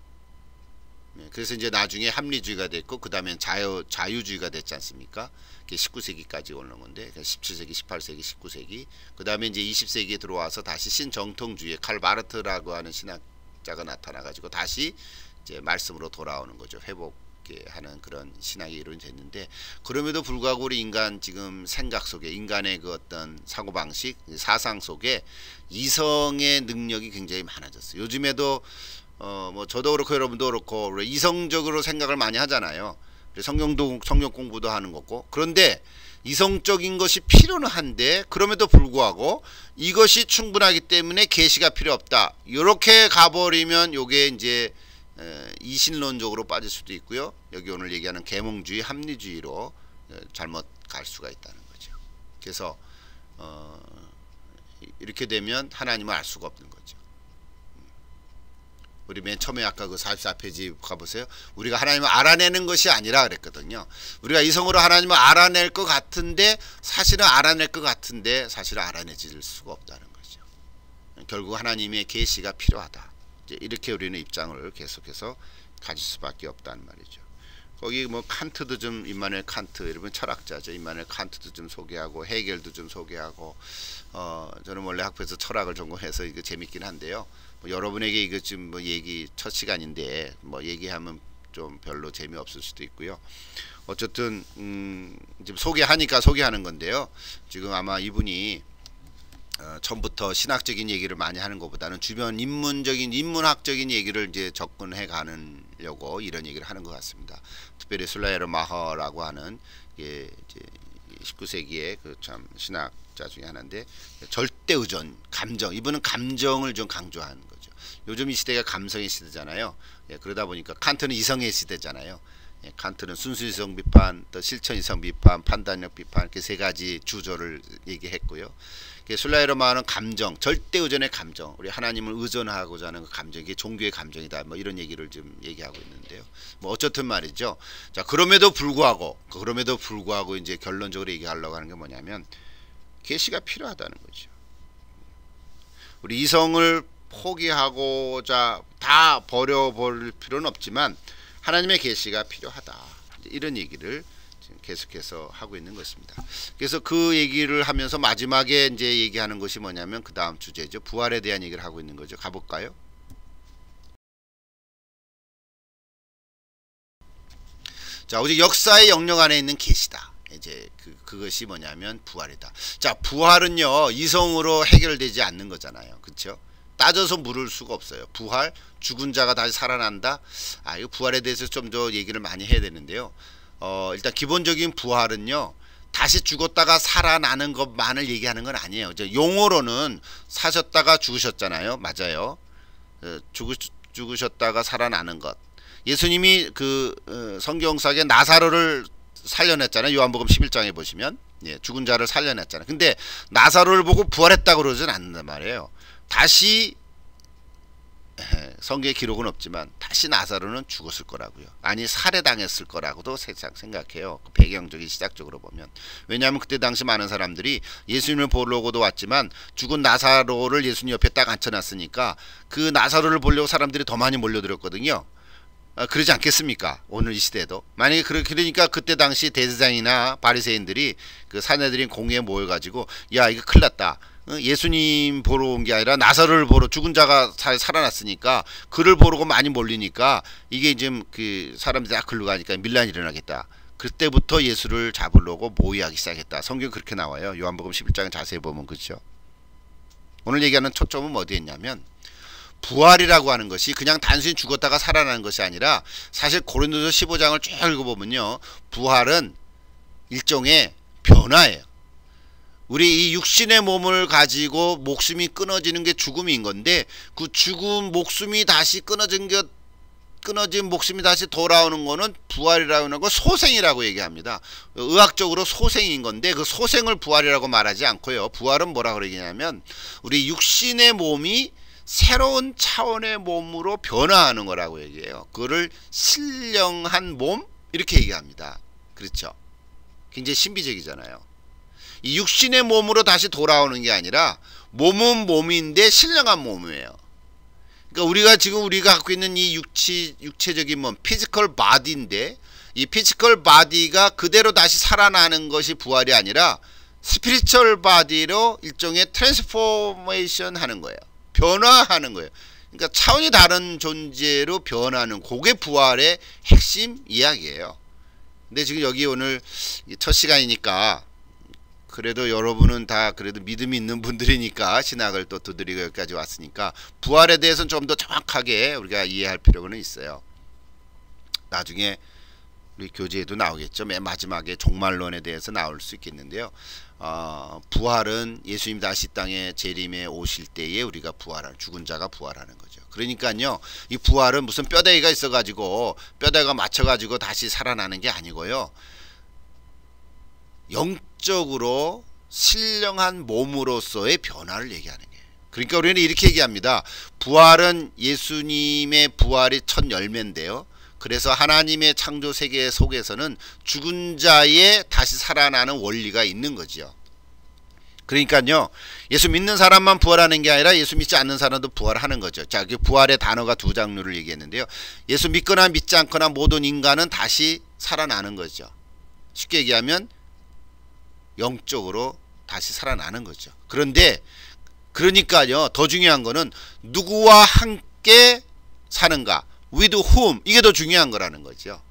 그래서 이제 나중에 합리주의가 됐고 그 다음엔 자유주의가 됐지 않습니까? 19세기까지 오는 건데 17세기, 18세기, 19세기 그 다음에 이제 20세기에 들어와서 다시 신정통주의 칼 마르트라고 하는 신학자가 나타나가지고 다시 이제 말씀으로 돌아오는 거죠. 회복하는 그런 신학이 이루어졌는데 그럼에도 불구하고 우리 인간 지금 생각 속에 인간의 그 어떤 사고방식, 사상 속에 이성의 능력이 굉장히 많아졌어요. 요즘에도 뭐 저도 그렇고 여러분도 그렇고 이성적으로 생각을 많이 하잖아요. 성경 공부도 하는 거고. 그런데 이성적인 것이 필요는 한데 그럼에도 불구하고 이것이 충분하기 때문에 계시가 필요 없다. 이렇게 가버리면 요게 이제 이신론적으로 빠질 수도 있고요. 여기 오늘 얘기하는 계몽주의, 합리주의로 잘못 갈 수가 있다는 거죠. 그래서 이렇게 되면 하나님을 알 수가 없는 거죠. 우리 맨 처음에 아까 그 44페이지 가보세요. 우리가 하나님을 알아내는 것이 아니라 그랬거든요. 우리가 이성으로 하나님을 알아낼 것 같은데 사실은 알아낼 것 같은데 사실은 알아내질 수가 없다는 거죠. 결국 하나님의 계시가 필요하다. 이제 이렇게 우리는 입장을 계속해서 가질 수밖에 없다는 말이죠. 거기 뭐 칸트도 좀 임마누엘 칸트 여러분 철학자죠. 임마누엘 칸트도 좀 소개하고 헤겔도 좀 소개하고 저는 원래 학부에서 철학을 전공해서 이거 재밌긴 한데요. 뭐 여러분에게 이거 좀 뭐 얘기 첫 시간인데 뭐 얘기하면 좀 별로 재미없을 수도 있고요. 어쨌든 지금 소개하니까 소개하는 건데요. 지금 아마 이분이 처음부터 신학적인 얘기를 많이 하는 것보다는 주변 인문학적인 얘기를 이제 접근해 가려고 이런 얘기를 하는 것 같습니다. 특별히 술라이르 마허라고 하는 이제 19세기의 그 참 신학자 중에 하나인데 절대 의존, 감정. 이분은 감정을 좀 강조하는 거죠. 요즘 이 시대가 감성의 시대잖아요. 그러다 보니까 칸트는 이성의 시대잖아요. 칸트는 순수이성 비판, 또 실천이성 비판, 판단력 비판 이렇게 세 가지 주조를 얘기했고요. 술라이르 마허는 감정, 절대 의존의 감정, 우리 하나님을 의존하고자 하는 그 감정, 이게 종교의 감정이다. 뭐 이런 얘기를 좀 얘기하고 있는데요. 뭐 어쨌든 말이죠. 자, 그럼에도 불구하고 이제 결론적으로 얘기하려고 하는 게 뭐냐면 계시가 필요하다는 거죠. 우리 이성을 포기하고자 다 버려버릴 필요는 없지만 하나님의 계시가 필요하다. 이런 얘기를 지금 계속해서 하고 있는 것입니다. 그래서 그 얘기를 하면서 마지막에 이제 얘기하는 것이 뭐냐면 그 다음 주제죠. 부활에 대한 얘기를 하고 있는 거죠. 가볼까요? 자, 오직 역사의 영역 안에 있는 계시다. 이제 그것이 뭐냐면 부활이다. 자, 부활은요 이성으로 해결되지 않는 거잖아요. 그렇죠? 따져서 물을 수가 없어요. 부활, 죽은 자가 다시 살아난다. 이거 부활에 대해서 좀 더 얘기를 많이 해야 되는데요. 일단 기본적인 부활은요. 다시 죽었다가 살아나는 것만을 얘기하는 건 아니에요. 이제 용어로는 사셨다가 죽으셨잖아요. 맞아요. 죽으셨다가 살아나는 것. 예수님이 그 성경사에 나사로를 살려냈잖아요. 요한복음 11장에 보시면 죽은 자를 살려냈잖아요. 근데 나사로를 보고 부활했다고 그러진 않는단 말이에요. 다시 성경에 기록은 없지만 다시 나사로는 죽었을 거라고요. 아니 살해당했을 거라고도 생각해요. 그 배경적인 시작적으로 보면. 왜냐하면 그때 당시 많은 사람들이 예수님을 보려고도 왔지만 죽은 나사로를 예수님 옆에 딱 앉혀놨으니까 그 나사로를 보려고 사람들이 더 많이 몰려들었거든요. 그러지 않겠습니까? 오늘 이 시대도. 만약에 그러니까 그때 당시 대제사장이나 바리새인들이 그 사내들인 공회에 모여가지고 야 이거 큰일 났다. 예수님 보러 온 게 아니라 나사로를 보러, 죽은 자가 살아났으니까 그를 보러 많이 몰리니까 이게 지금 그 사람들이 다 글로 가니까 밀란이 일어나겠다. 그때부터 예수를 잡으려고 모의하기 시작했다. 성경 그렇게 나와요. 요한복음 11장 자세히 보면. 그렇죠. 오늘 얘기하는 초점은 어디에 있냐면 부활이라고 하는 것이 그냥 단순히 죽었다가 살아나는 것이 아니라, 사실 고린도서 15장을 쭉 읽어보면요, 부활은 일종의 변화예요. 우리 이 육신의 몸을 가지고 목숨이 끊어지는 게 죽음인 건데, 그 죽음 목숨이 다시 끊어진 목숨이 다시 돌아오는 거는 부활이라고 하는 거, 소생이라고 얘기합니다. 의학적으로 소생인 건데 그 소생을 부활이라고 말하지 않고요. 부활은 뭐라고 그러냐면 우리 육신의 몸이 새로운 차원의 몸으로 변화하는 거라고 얘기해요. 그거를 신령한 몸 이렇게 얘기합니다. 그렇죠. 굉장히 신비적이잖아요. 이 육신의 몸으로 다시 돌아오는 게 아니라 몸은 몸인데 신령한 몸이에요. 그러니까 우리가 갖고 있는 이 육체적인 몸, 피지컬 바디인데, 이 피지컬 바디가 그대로 다시 살아나는 것이 부활이 아니라 스피리추얼 바디로 일종의 트랜스포메이션 하는 거예요. 변화하는 거예요. 그러니까 차원이 다른 존재로 변하는, 그게 부활의 핵심 이야기예요. 근데 지금 여기 오늘 첫 시간이니까, 그래도 여러분은 다 그래도 믿음이 있는 분들이니까 신학을 또 두드리고 여기까지 왔으니까 부활에 대해서는 좀 더 정확하게 우리가 이해할 필요는 있어요. 나중에 우리 교재에도 나오겠죠. 맨 마지막에 종말론에 대해서 나올 수 있겠는데요. 부활은 예수님 다시 땅에 재림에 오실 때에 우리가 죽은 자가 부활하는 거죠. 그러니까요, 이 부활은 무슨 뼈대기가 있어가지고 뼈대가 맞춰가지고 다시 살아나는 게 아니고요, 영적으로 신령한 몸으로서의 변화를 얘기하는 거예요. 그러니까 우리는 이렇게 얘기합니다. 부활은 예수님의 부활이 첫 열매인데요, 그래서 하나님의 창조 세계 속에서는 죽은 자의 다시 살아나는 원리가 있는 거죠. 그러니까요, 예수 믿는 사람만 부활하는 게 아니라 예수 믿지 않는 사람도 부활하는 거죠. 자, 그 부활의 단어가 두 장르를 얘기했는데요, 예수 믿거나 믿지 않거나 모든 인간은 다시 살아나는 거죠. 쉽게 얘기하면 영적으로 다시 살아나는 거죠. 그러니까요, 더 중요한 거는 누구와 함께 사는가, with whom, 이게 더 중요한 거라는 거죠.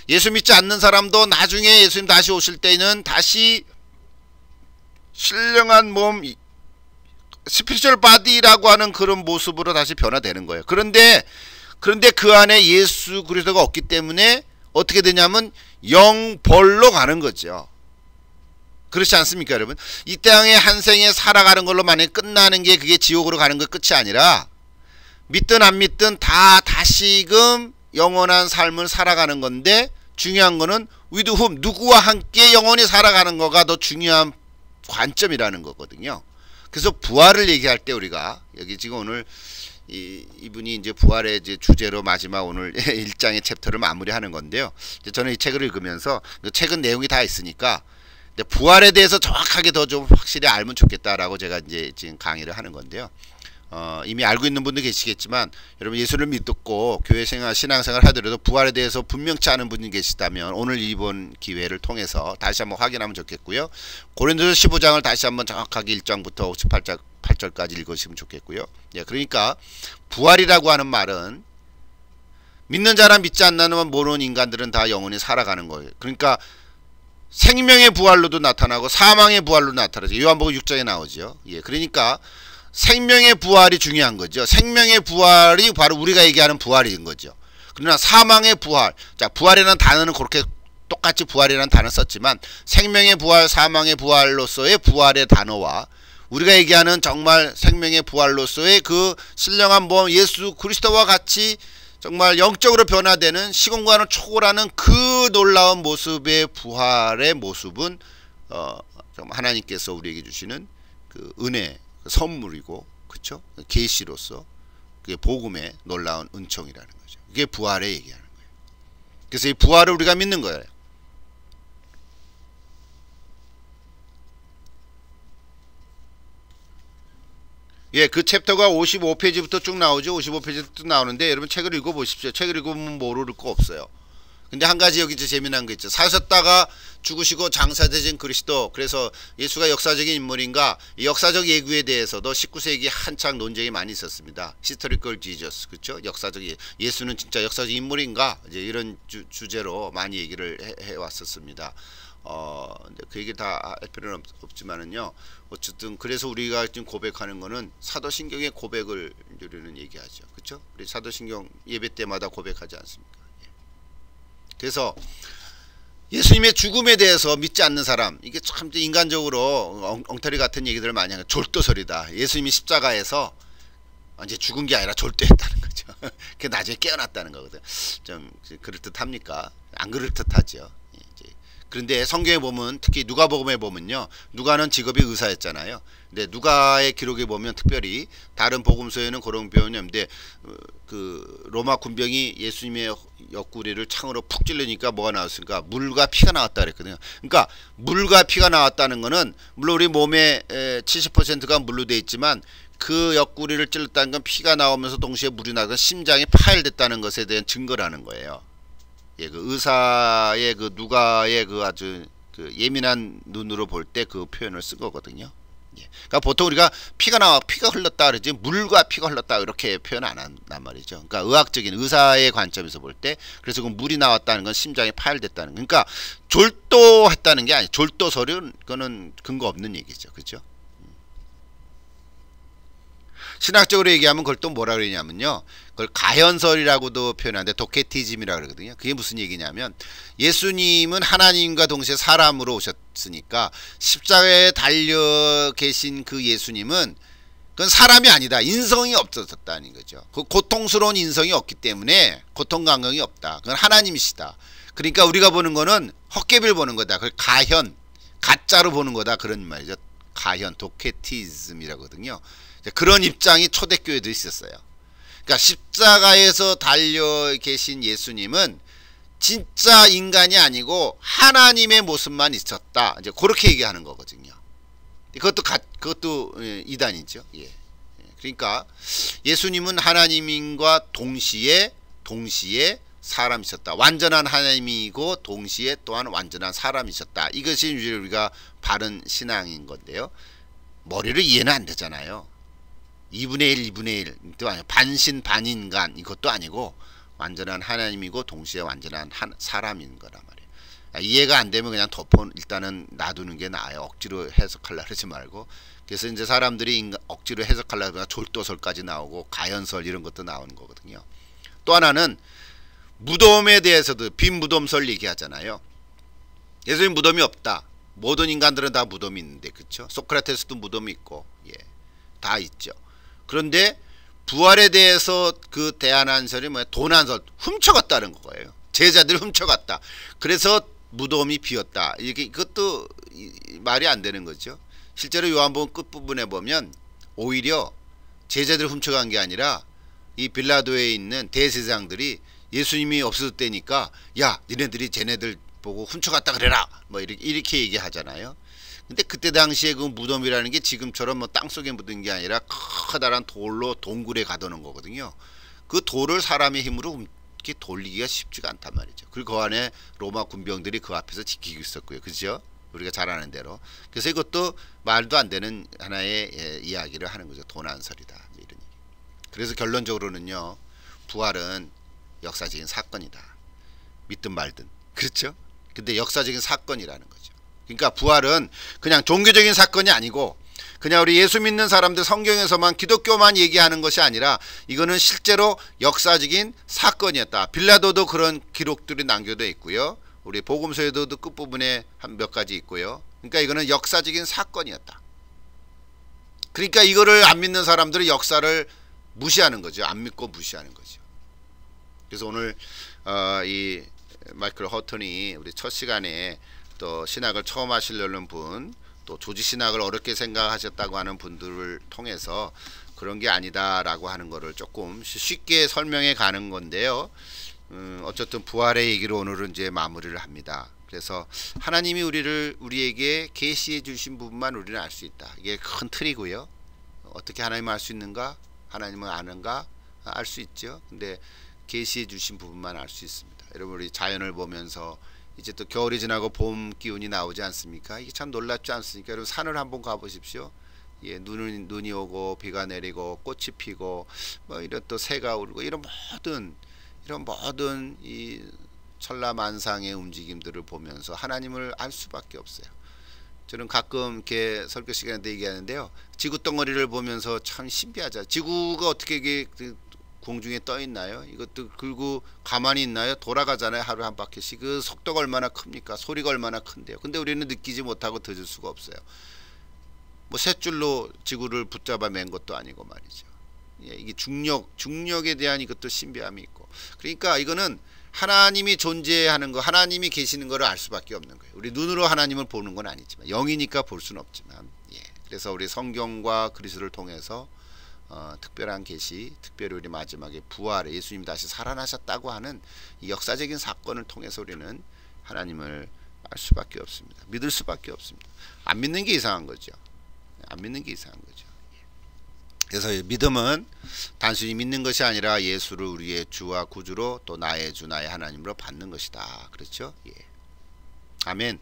예수 믿지 않는 사람도 나중에 예수님 다시 오실 때는 다시 신령한 몸, 스피리추얼 바디라고 하는 그런 모습으로 다시 변화되는 거예요. 그런데 그 안에 예수 그리스도가 없기 때문에 어떻게 되냐면 영벌로 가는 거죠. 그렇지 않습니까, 여러분? 이 땅의 한 생에 살아가는 걸로 만약에 끝나는 게 그게 지옥으로 가는 것 끝이 아니라, 믿든 안 믿든 다 다시금 영원한 삶을 살아가는 건데, 중요한 거는 with whom, 누구와 함께 영원히 살아가는 거가 더 중요한 관점이라는 거거든요. 그래서 부활을 얘기할 때 우리가 여기 지금 오늘 이분이 이제 부활의 이제 주제로 마지막 오늘 1장의 챕터를 마무리하는 건데요. 저는 이 책을 읽으면서 책은 내용이 다 있으니까 부활에 대해서 정확하게 더 좀 확실히 알면 좋겠다라고 제가 이제 지금 강의를 하는 건데요. 이미 알고 있는 분도 계시겠지만, 여러분 예수를 믿고 교회 생활, 신앙생활 하더라도 부활에 대해서 분명치 않은 분이 계시다면 오늘 이번 기회를 통해서 다시 한번 확인하면 좋겠고요. 고린도서 15장을 다시 한번 정확하게 1장부터 58절까지 읽으시면 좋겠고요. 예, 그러니까 부활이라고 하는 말은 믿는 자나 믿지 않는 모르는 인간들은 다 영원히 살아가는 거예요. 그러니까 생명의 부활로도 나타나고 사망의 부활로 나타나죠. 요한복음 6장에 나오죠. 예, 그러니까 생명의 부활이 중요한 거죠. 생명의 부활이 바로 우리가 얘기하는 부활인 거죠. 그러나 사망의 부활, 자, 부활이라는 단어는 그렇게 똑같이 부활이라는 단어 썼지만, 생명의 부활, 사망의 부활로서의 부활의 단어와 우리가 얘기하는 정말 생명의 부활로서의 그 신령한 몸, 예수 그리스도와 같이 정말 영적으로 변화되는, 시공간을 초월하는 그 놀라운 모습의 부활의 모습은 정말 하나님께서 우리에게 주시는 그 은혜, 선물이고, 그렇죠? 계시로서 그게 복음의 놀라운 은총이라는 거죠. 그게 부활에 얘기하는 거예요. 그래서 이 부활을 우리가 믿는 거예요. 예, 그 챕터가 55페이지부터 쭉 나오죠. 55페이지부터 나오는데 여러분 책을 읽어보십시오. 책을 읽으면 모를 거 없어요. 근데 한 가지 여기 재미난 거 있죠. 사셨다가 죽으시고 장사되신 그리스도. 그래서 예수가 역사적인 인물인가? 이 역사적 예구에 대해서도 19세기 한창 논쟁이 많이 있었습니다. Historical Jesus, 그렇죠? 역사적 예수는 진짜 역사적 인물인가? 이제 이런 주제로 많이 얘기를 해왔었습니다. 그 얘기 다 할 필요는 없지만은요. 어쨌든 그래서 우리가 지금 고백하는 거는 사도신경의 고백을 우리는 얘기하죠. 그렇죠? 우리 사도신경 예배 때마다 고백하지 않습니까? 그래서 예수님의 죽음에 대해서 믿지 않는 사람, 이게 참 인간적으로 엉터리 같은 얘기들을 많이 하는 졸도설이다. 예수님이 십자가에서 이제 죽은 게 아니라 졸도했다는 거죠. 그 나중에 깨어났다는 거거든. 좀 그럴듯합니까? 안 그럴듯하죠. 그런데 성경에 보면, 특히 누가복음에 보면요, 누가는 직업이 의사였잖아요. 근데 누가의 기록에 보면 특별히 다른 복음서에는 그런 표현이 없는데 그 로마 군병이 예수님의 옆구리를 창으로 푹 찔르니까 뭐가 나왔습니까? 물과 피가 나왔다 그랬거든요. 그러니까 물과 피가 나왔다는 거는 물론 우리 몸의 70%가 물로 돼 있지만 그 옆구리를 찔렀다는 건 피가 나오면서 동시에 물이 나서 심장이 파열됐다는 것에 대한 증거라는 거예요. 예, 그 의사의 그 누가의 그 아주 그 예민한 눈으로 볼 때 그 표현을 쓴 거거든요. 예. 그러니까 보통 우리가 피가 흘렀다 그러지 물과 피가 흘렀다 이렇게 표현 안 한단 말이죠. 그러니까 의학적인 의사의 관점에서 볼 때 그래서 그 물이 나왔다는 건 심장이 파열됐다는 거. 그러니까 졸도했다는 게 아니에요. 졸도설은 그거는 근거 없는 얘기죠. 그렇죠? 신학적으로 얘기하면 그걸 또 뭐라 그러냐면요. 그걸 가현설이라고도 표현하는데 도케티즘이라 그러거든요. 그게 무슨 얘기냐면 예수님은 하나님과 동시에 사람으로 오셨으니까 십자가에 달려 계신 그 예수님은 그건 사람이 아니다. 인성이 없어졌다는 거죠. 그 고통스러운 인성이 없기 때문에 고통 감각이 없다. 그건 하나님이시다. 그러니까 우리가 보는 거는 헛개비를 보는 거다. 그걸 가현, 가짜로 보는 거다. 그런 말이죠. 가현, 도케티즘이라거든요. 그런 입장이 초대교회도 있었어요. 그러니까 십자가에서 달려 계신 예수님은 진짜 인간이 아니고 하나님의 모습만 있었다. 이제 그렇게 얘기하는 거거든요. 그것도 이단이죠. 예. 그러니까 예수님은 하나님과 동시에 사람이셨다. 완전한 하나님이고 동시에 또한 완전한 사람이셨다. 이것이 우리가 바른 신앙인 건데요. 머리를 이해는 안 되잖아요. 2분의 1, 2분의 1, 또 아니고 반신 반인간 이것도 아니고 완전한 하나님이고 동시에 완전한 사람인 거란 말이에요. 이해가 안 되면 그냥 일단은 놔두는 게 나아요. 억지로 해석하려 그러지 말고. 그래서 이제 사람들이 억지로 해석하려고 하면 졸도설까지 나오고 가현설 이런 것도 나오는 거거든요. 또 하나는 무덤에 대해서도 빈 무덤설 얘기하잖아요. 예수님 무덤이 없다. 모든 인간들은 다 무덤이 있는데, 그렇죠? 소크라테스도 무덤이 있고, 예, 다 있죠. 그런데 부활에 대해서 그 대안한 설이 뭐야? 도난설, 훔쳐갔다는 거예요. 제자들이 훔쳐갔다. 그래서 무덤이 비었다. 이렇게 그것도 말이 안 되는 거죠. 실제로 요한복음 끝부분에 보면 오히려 제자들이 훔쳐간 게 아니라 이 빌라도에 있는 대제사장들이 예수님이 없어졌다니까 야, 니네들이 쟤네들 보고 훔쳐갔다 그래라. 뭐 이렇게 얘기하잖아요. 근데 그때 당시에 그 무덤이라는 게 지금처럼 뭐 땅속에 묻은 게 아니라 커다란 돌로 동굴에 가두는 거거든요. 그 돌을 사람의 힘으로 이렇게 돌리기가 쉽지가 않단 말이죠. 그리고 그 안에 로마 군병들이 그 앞에서 지키고 있었고요. 그죠? 우리가 잘 아는 대로. 그래서 이것도 말도 안 되는 하나의 이야기를 하는 거죠. 도난설이다. 이런 얘기. 그래서 결론적으로는요. 부활은 역사적인 사건이다. 믿든 말든. 그렇죠? 근데 역사적인 사건이라는 거죠. 그러니까 부활은 그냥 종교적인 사건이 아니고 그냥 우리 예수 믿는 사람들 성경에서만 기독교만 얘기하는 것이 아니라 이거는 실제로 역사적인 사건이었다. 빌라도도 그런 기록들이 남겨져 있고요. 우리 복음서에도 끝부분에 한 몇 가지 있고요. 그러니까 이거는 역사적인 사건이었다. 그러니까 이거를 안 믿는 사람들은 역사를 무시하는 거죠. 안 믿고 무시하는 거죠. 그래서 오늘 이 마이클 허턴이 우리 첫 시간에 또 신학을 처음 하시려는 분, 또 조지신학을 어렵게 생각하셨다고 하는 분들을 통해서 그런 게 아니다라고 하는 거를 조금 쉽게 설명해 가는 건데요. 어쨌든 부활의 얘기로 오늘은 이제 마무리를 합니다. 그래서 하나님이 우리에게 계시해 주신 부분만 우리는 알 수 있다. 이게 큰 틀이고요. 어떻게 하나님을 알 수 있는가? 하나님을 아는가? 알 수 있죠. 근데 계시해 주신 부분만 알 수 있습니다. 여러분 우리 자연을 보면서 이제 또 겨울이 지나고 봄 기운이 나오지 않습니까? 이게 참 놀랍지 않습니까? 여러분 산을 한번 가보십시오. 예, 눈이 오고 비가 내리고 꽃이 피고 뭐 이런 또 새가 울고 이런 모든 이 천라만상의 움직임들을 보면서 하나님을 알 수밖에 없어요. 저는 가끔 이렇게 설교 시간에 얘기하는데요. 지구 덩어리를 보면서 참 신비하죠. 지구가 어떻게 이게 공중에 떠 있나요? 이것도 그리고 가만히 있나요? 돌아가잖아요. 하루 한 바퀴씩. 그 속도가 얼마나 큽니까? 소리가 얼마나 큰데요. 근데 우리는 느끼지 못하고 들을 수가 없어요. 뭐 셋줄로 지구를 붙잡아 맨 것도 아니고 말이죠. 예, 이게 중력에 대한 이것도 신비함이 있고. 그러니까 이거는 하나님이 존재하는 거, 하나님이 계시는 거를 알 수밖에 없는 거예요. 우리 눈으로 하나님을 보는 건 아니지만, 영이니까 볼 수는 없지만, 예. 그래서 우리 성경과 그리스도를 통해서 특별한 계시, 특별히 우리 마지막에 부활에 예수님 다시 살아나셨다고 하는 이 역사적인 사건을 통해서 우리는 하나님을 알 수밖에 없습니다. 믿을 수밖에 없습니다. 안 믿는 게 이상한 거죠. 안 믿는 게 이상한 거죠. 그래서 믿음은 단순히 믿는 것이 아니라 예수를 우리의 주와 구주로 또 나의 주 나의 하나님으로 받는 것이다. 그렇죠? 예. 아멘.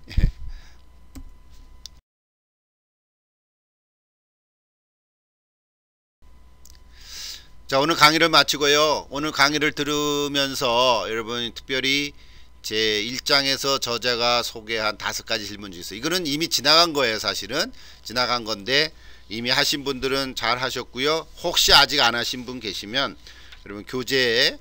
자, 오늘 강의를 마치고요. 오늘 강의를 들으면서 여러분 특별히 제 1장에서 저자가 소개한 5가지 질문 중에서 이거는 이미 지나간 거예요. 사실은 지나간 건데 이미 하신 분들은 잘 하셨고요. 혹시 아직 안 하신 분 계시면 여러분 교재에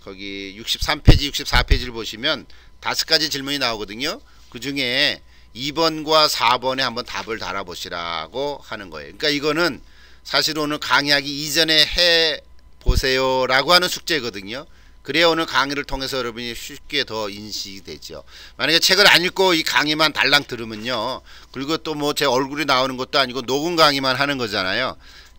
거기 63페이지 64페이지를 보시면 5가지 질문이 나오거든요. 그 중에 2번과 4번에 한번 답을 달아보시라고 하는 거예요. 그러니까 이거는 사실 오늘 강의하기 이전에 해 보세요 라고 하는 숙제거든요. 그래야 오늘 강의를 통해서 여러분이 쉽게 더 인식이 되죠. 만약에 책을 안 읽고 이 강의만 달랑 들으면요, 그리고 또 뭐 제 얼굴이 나오는 것도 아니고 녹음 강의만 하는 거잖아요.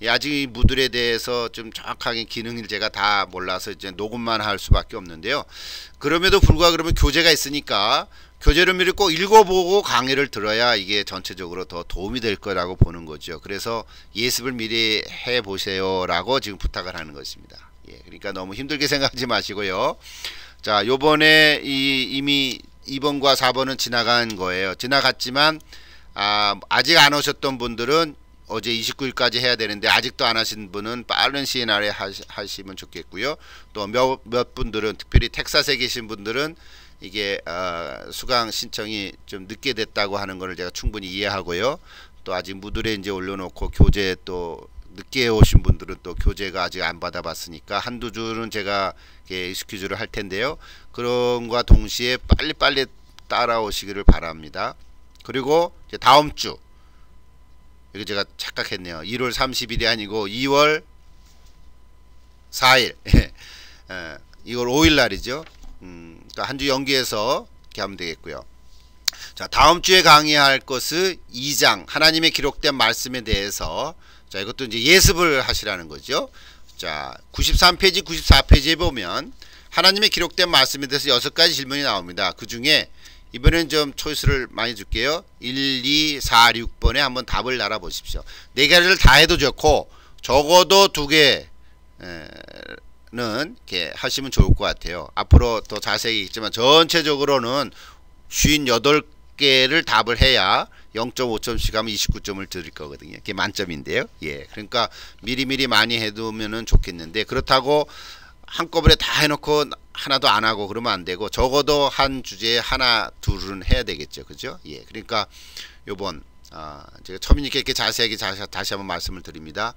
아직 이 무들에 대해서 좀 정확하게 기능을 제가 다 몰라서 이제 녹음만 할 수밖에 없는데요. 그럼에도 불구하고 그러면 교재가 있으니까 교재를 미리 꼭 읽어보고 강의를 들어야 이게 전체적으로 더 도움이 될 거라고 보는 거죠. 그래서 예습을 미리 해보세요 라고 지금 부탁을 하는 것입니다. 예, 그러니까 너무 힘들게 생각하지 마시고요. 자, 요번에 이미 2번과 4번은 지나간 거예요. 지나갔지만 아직 안 오셨던 분들은 어제 29일까지 해야 되는데 아직도 안 하신 분은 빠른 시일 안에 하시면 좋겠고요. 또 몇 분들은 특별히 텍사스에 계신 분들은 이게 수강 신청이 좀 늦게 됐다고 하는 것을 제가 충분히 이해하고요. 또 아직 무들에 이제 올려놓고 교재 또 늦게 오신 분들은 또 교재가 아직 안 받아봤으니까 한두 주는 제가 스퀴즈를 할 텐데요. 그런과 동시에 빨리빨리 따라오시기를 바랍니다. 그리고 이제 다음 주, 이거 제가 착각했네요. 1월 30일이 아니고 2월 4일 2월 5일 날이죠. 그러니까 한 주 연기해서 이렇게 하면 되겠고요. 자, 다음 주에 강의할 것은 2장 하나님의 기록된 말씀에 대해서, 자, 이것도 이제 예습을 하시라는 거죠. 자, 93페이지 94페이지에 보면 하나님의 기록된 말씀에 대해서 6가지 질문이 나옵니다. 그 중에 이번엔 좀 초이스를 많이 줄게요. 1, 2, 4, 6번에 한번 답을 달아보십시오. 4개를 다 해도 좋고 적어도 2개 는 이렇게 하시면 좋을 것 같아요. 앞으로 더 자세히 있지만 전체적으로는 58개를 답을 해야 0.5점씩 하면 29점을 드릴 거거든요. 그게 만점인데요. 예, 그러니까 미리미리 많이 해두면은 좋겠는데, 그렇다고 한꺼번에 다 해놓고 하나도 안 하고 그러면 안 되고 적어도 한 주제에 하나 둘은 해야 되겠죠. 그죠? 예, 그러니까 요번 제가 처음이니까 이렇게 자세하게 다시 한번 말씀을 드립니다.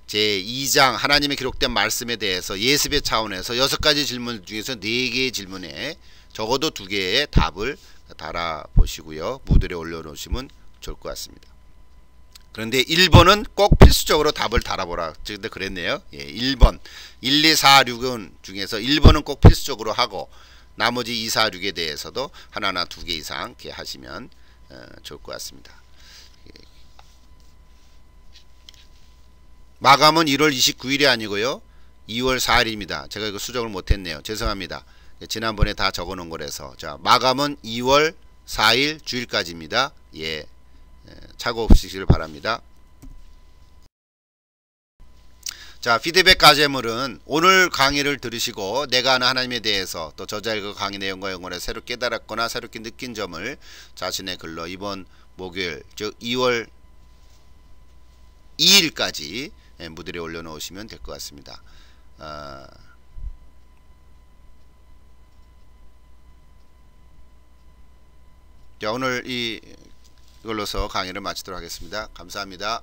제2장 하나님의 기록된 말씀에 대해서 예습의 차원에서 6가지 질문 중에서 4개의 질문에 적어도 2개의 답을 달아보시고요. 무들에 올려놓으시면 좋을 것 같습니다. 그런데 1번은 꼭 필수적으로 답을 달아보라. 근데 그랬네요. 예, 1번 1, 2, 4, 6은 중에서 1번은 꼭 필수적으로 하고 나머지 2, 4, 6에 대해서도 하나나 2개 이상 이렇게 하시면 좋을 것 같습니다. 마감은 1월 29일이 아니고요. 2월 4일입니다. 제가 이거 수정을 못했네요. 죄송합니다. 지난번에 다 적어놓은 거라서. 자, 마감은 2월 4일 주일까지입니다. 예, 착오 없으시길 바랍니다. 자, 피드백 과제물은 오늘 강의를 들으시고 내가 아는 하나님에 대해서 또 저자의 그 강의 내용과 연관해 새로 깨달았거나 새롭게 느낀 점을 자신의 글로 이번 목요일 즉 2월 2일까지 무들에 올려놓으시면 될 것 같습니다. 자, 오늘 이걸로서 강의를 마치도록 하겠습니다. 감사합니다.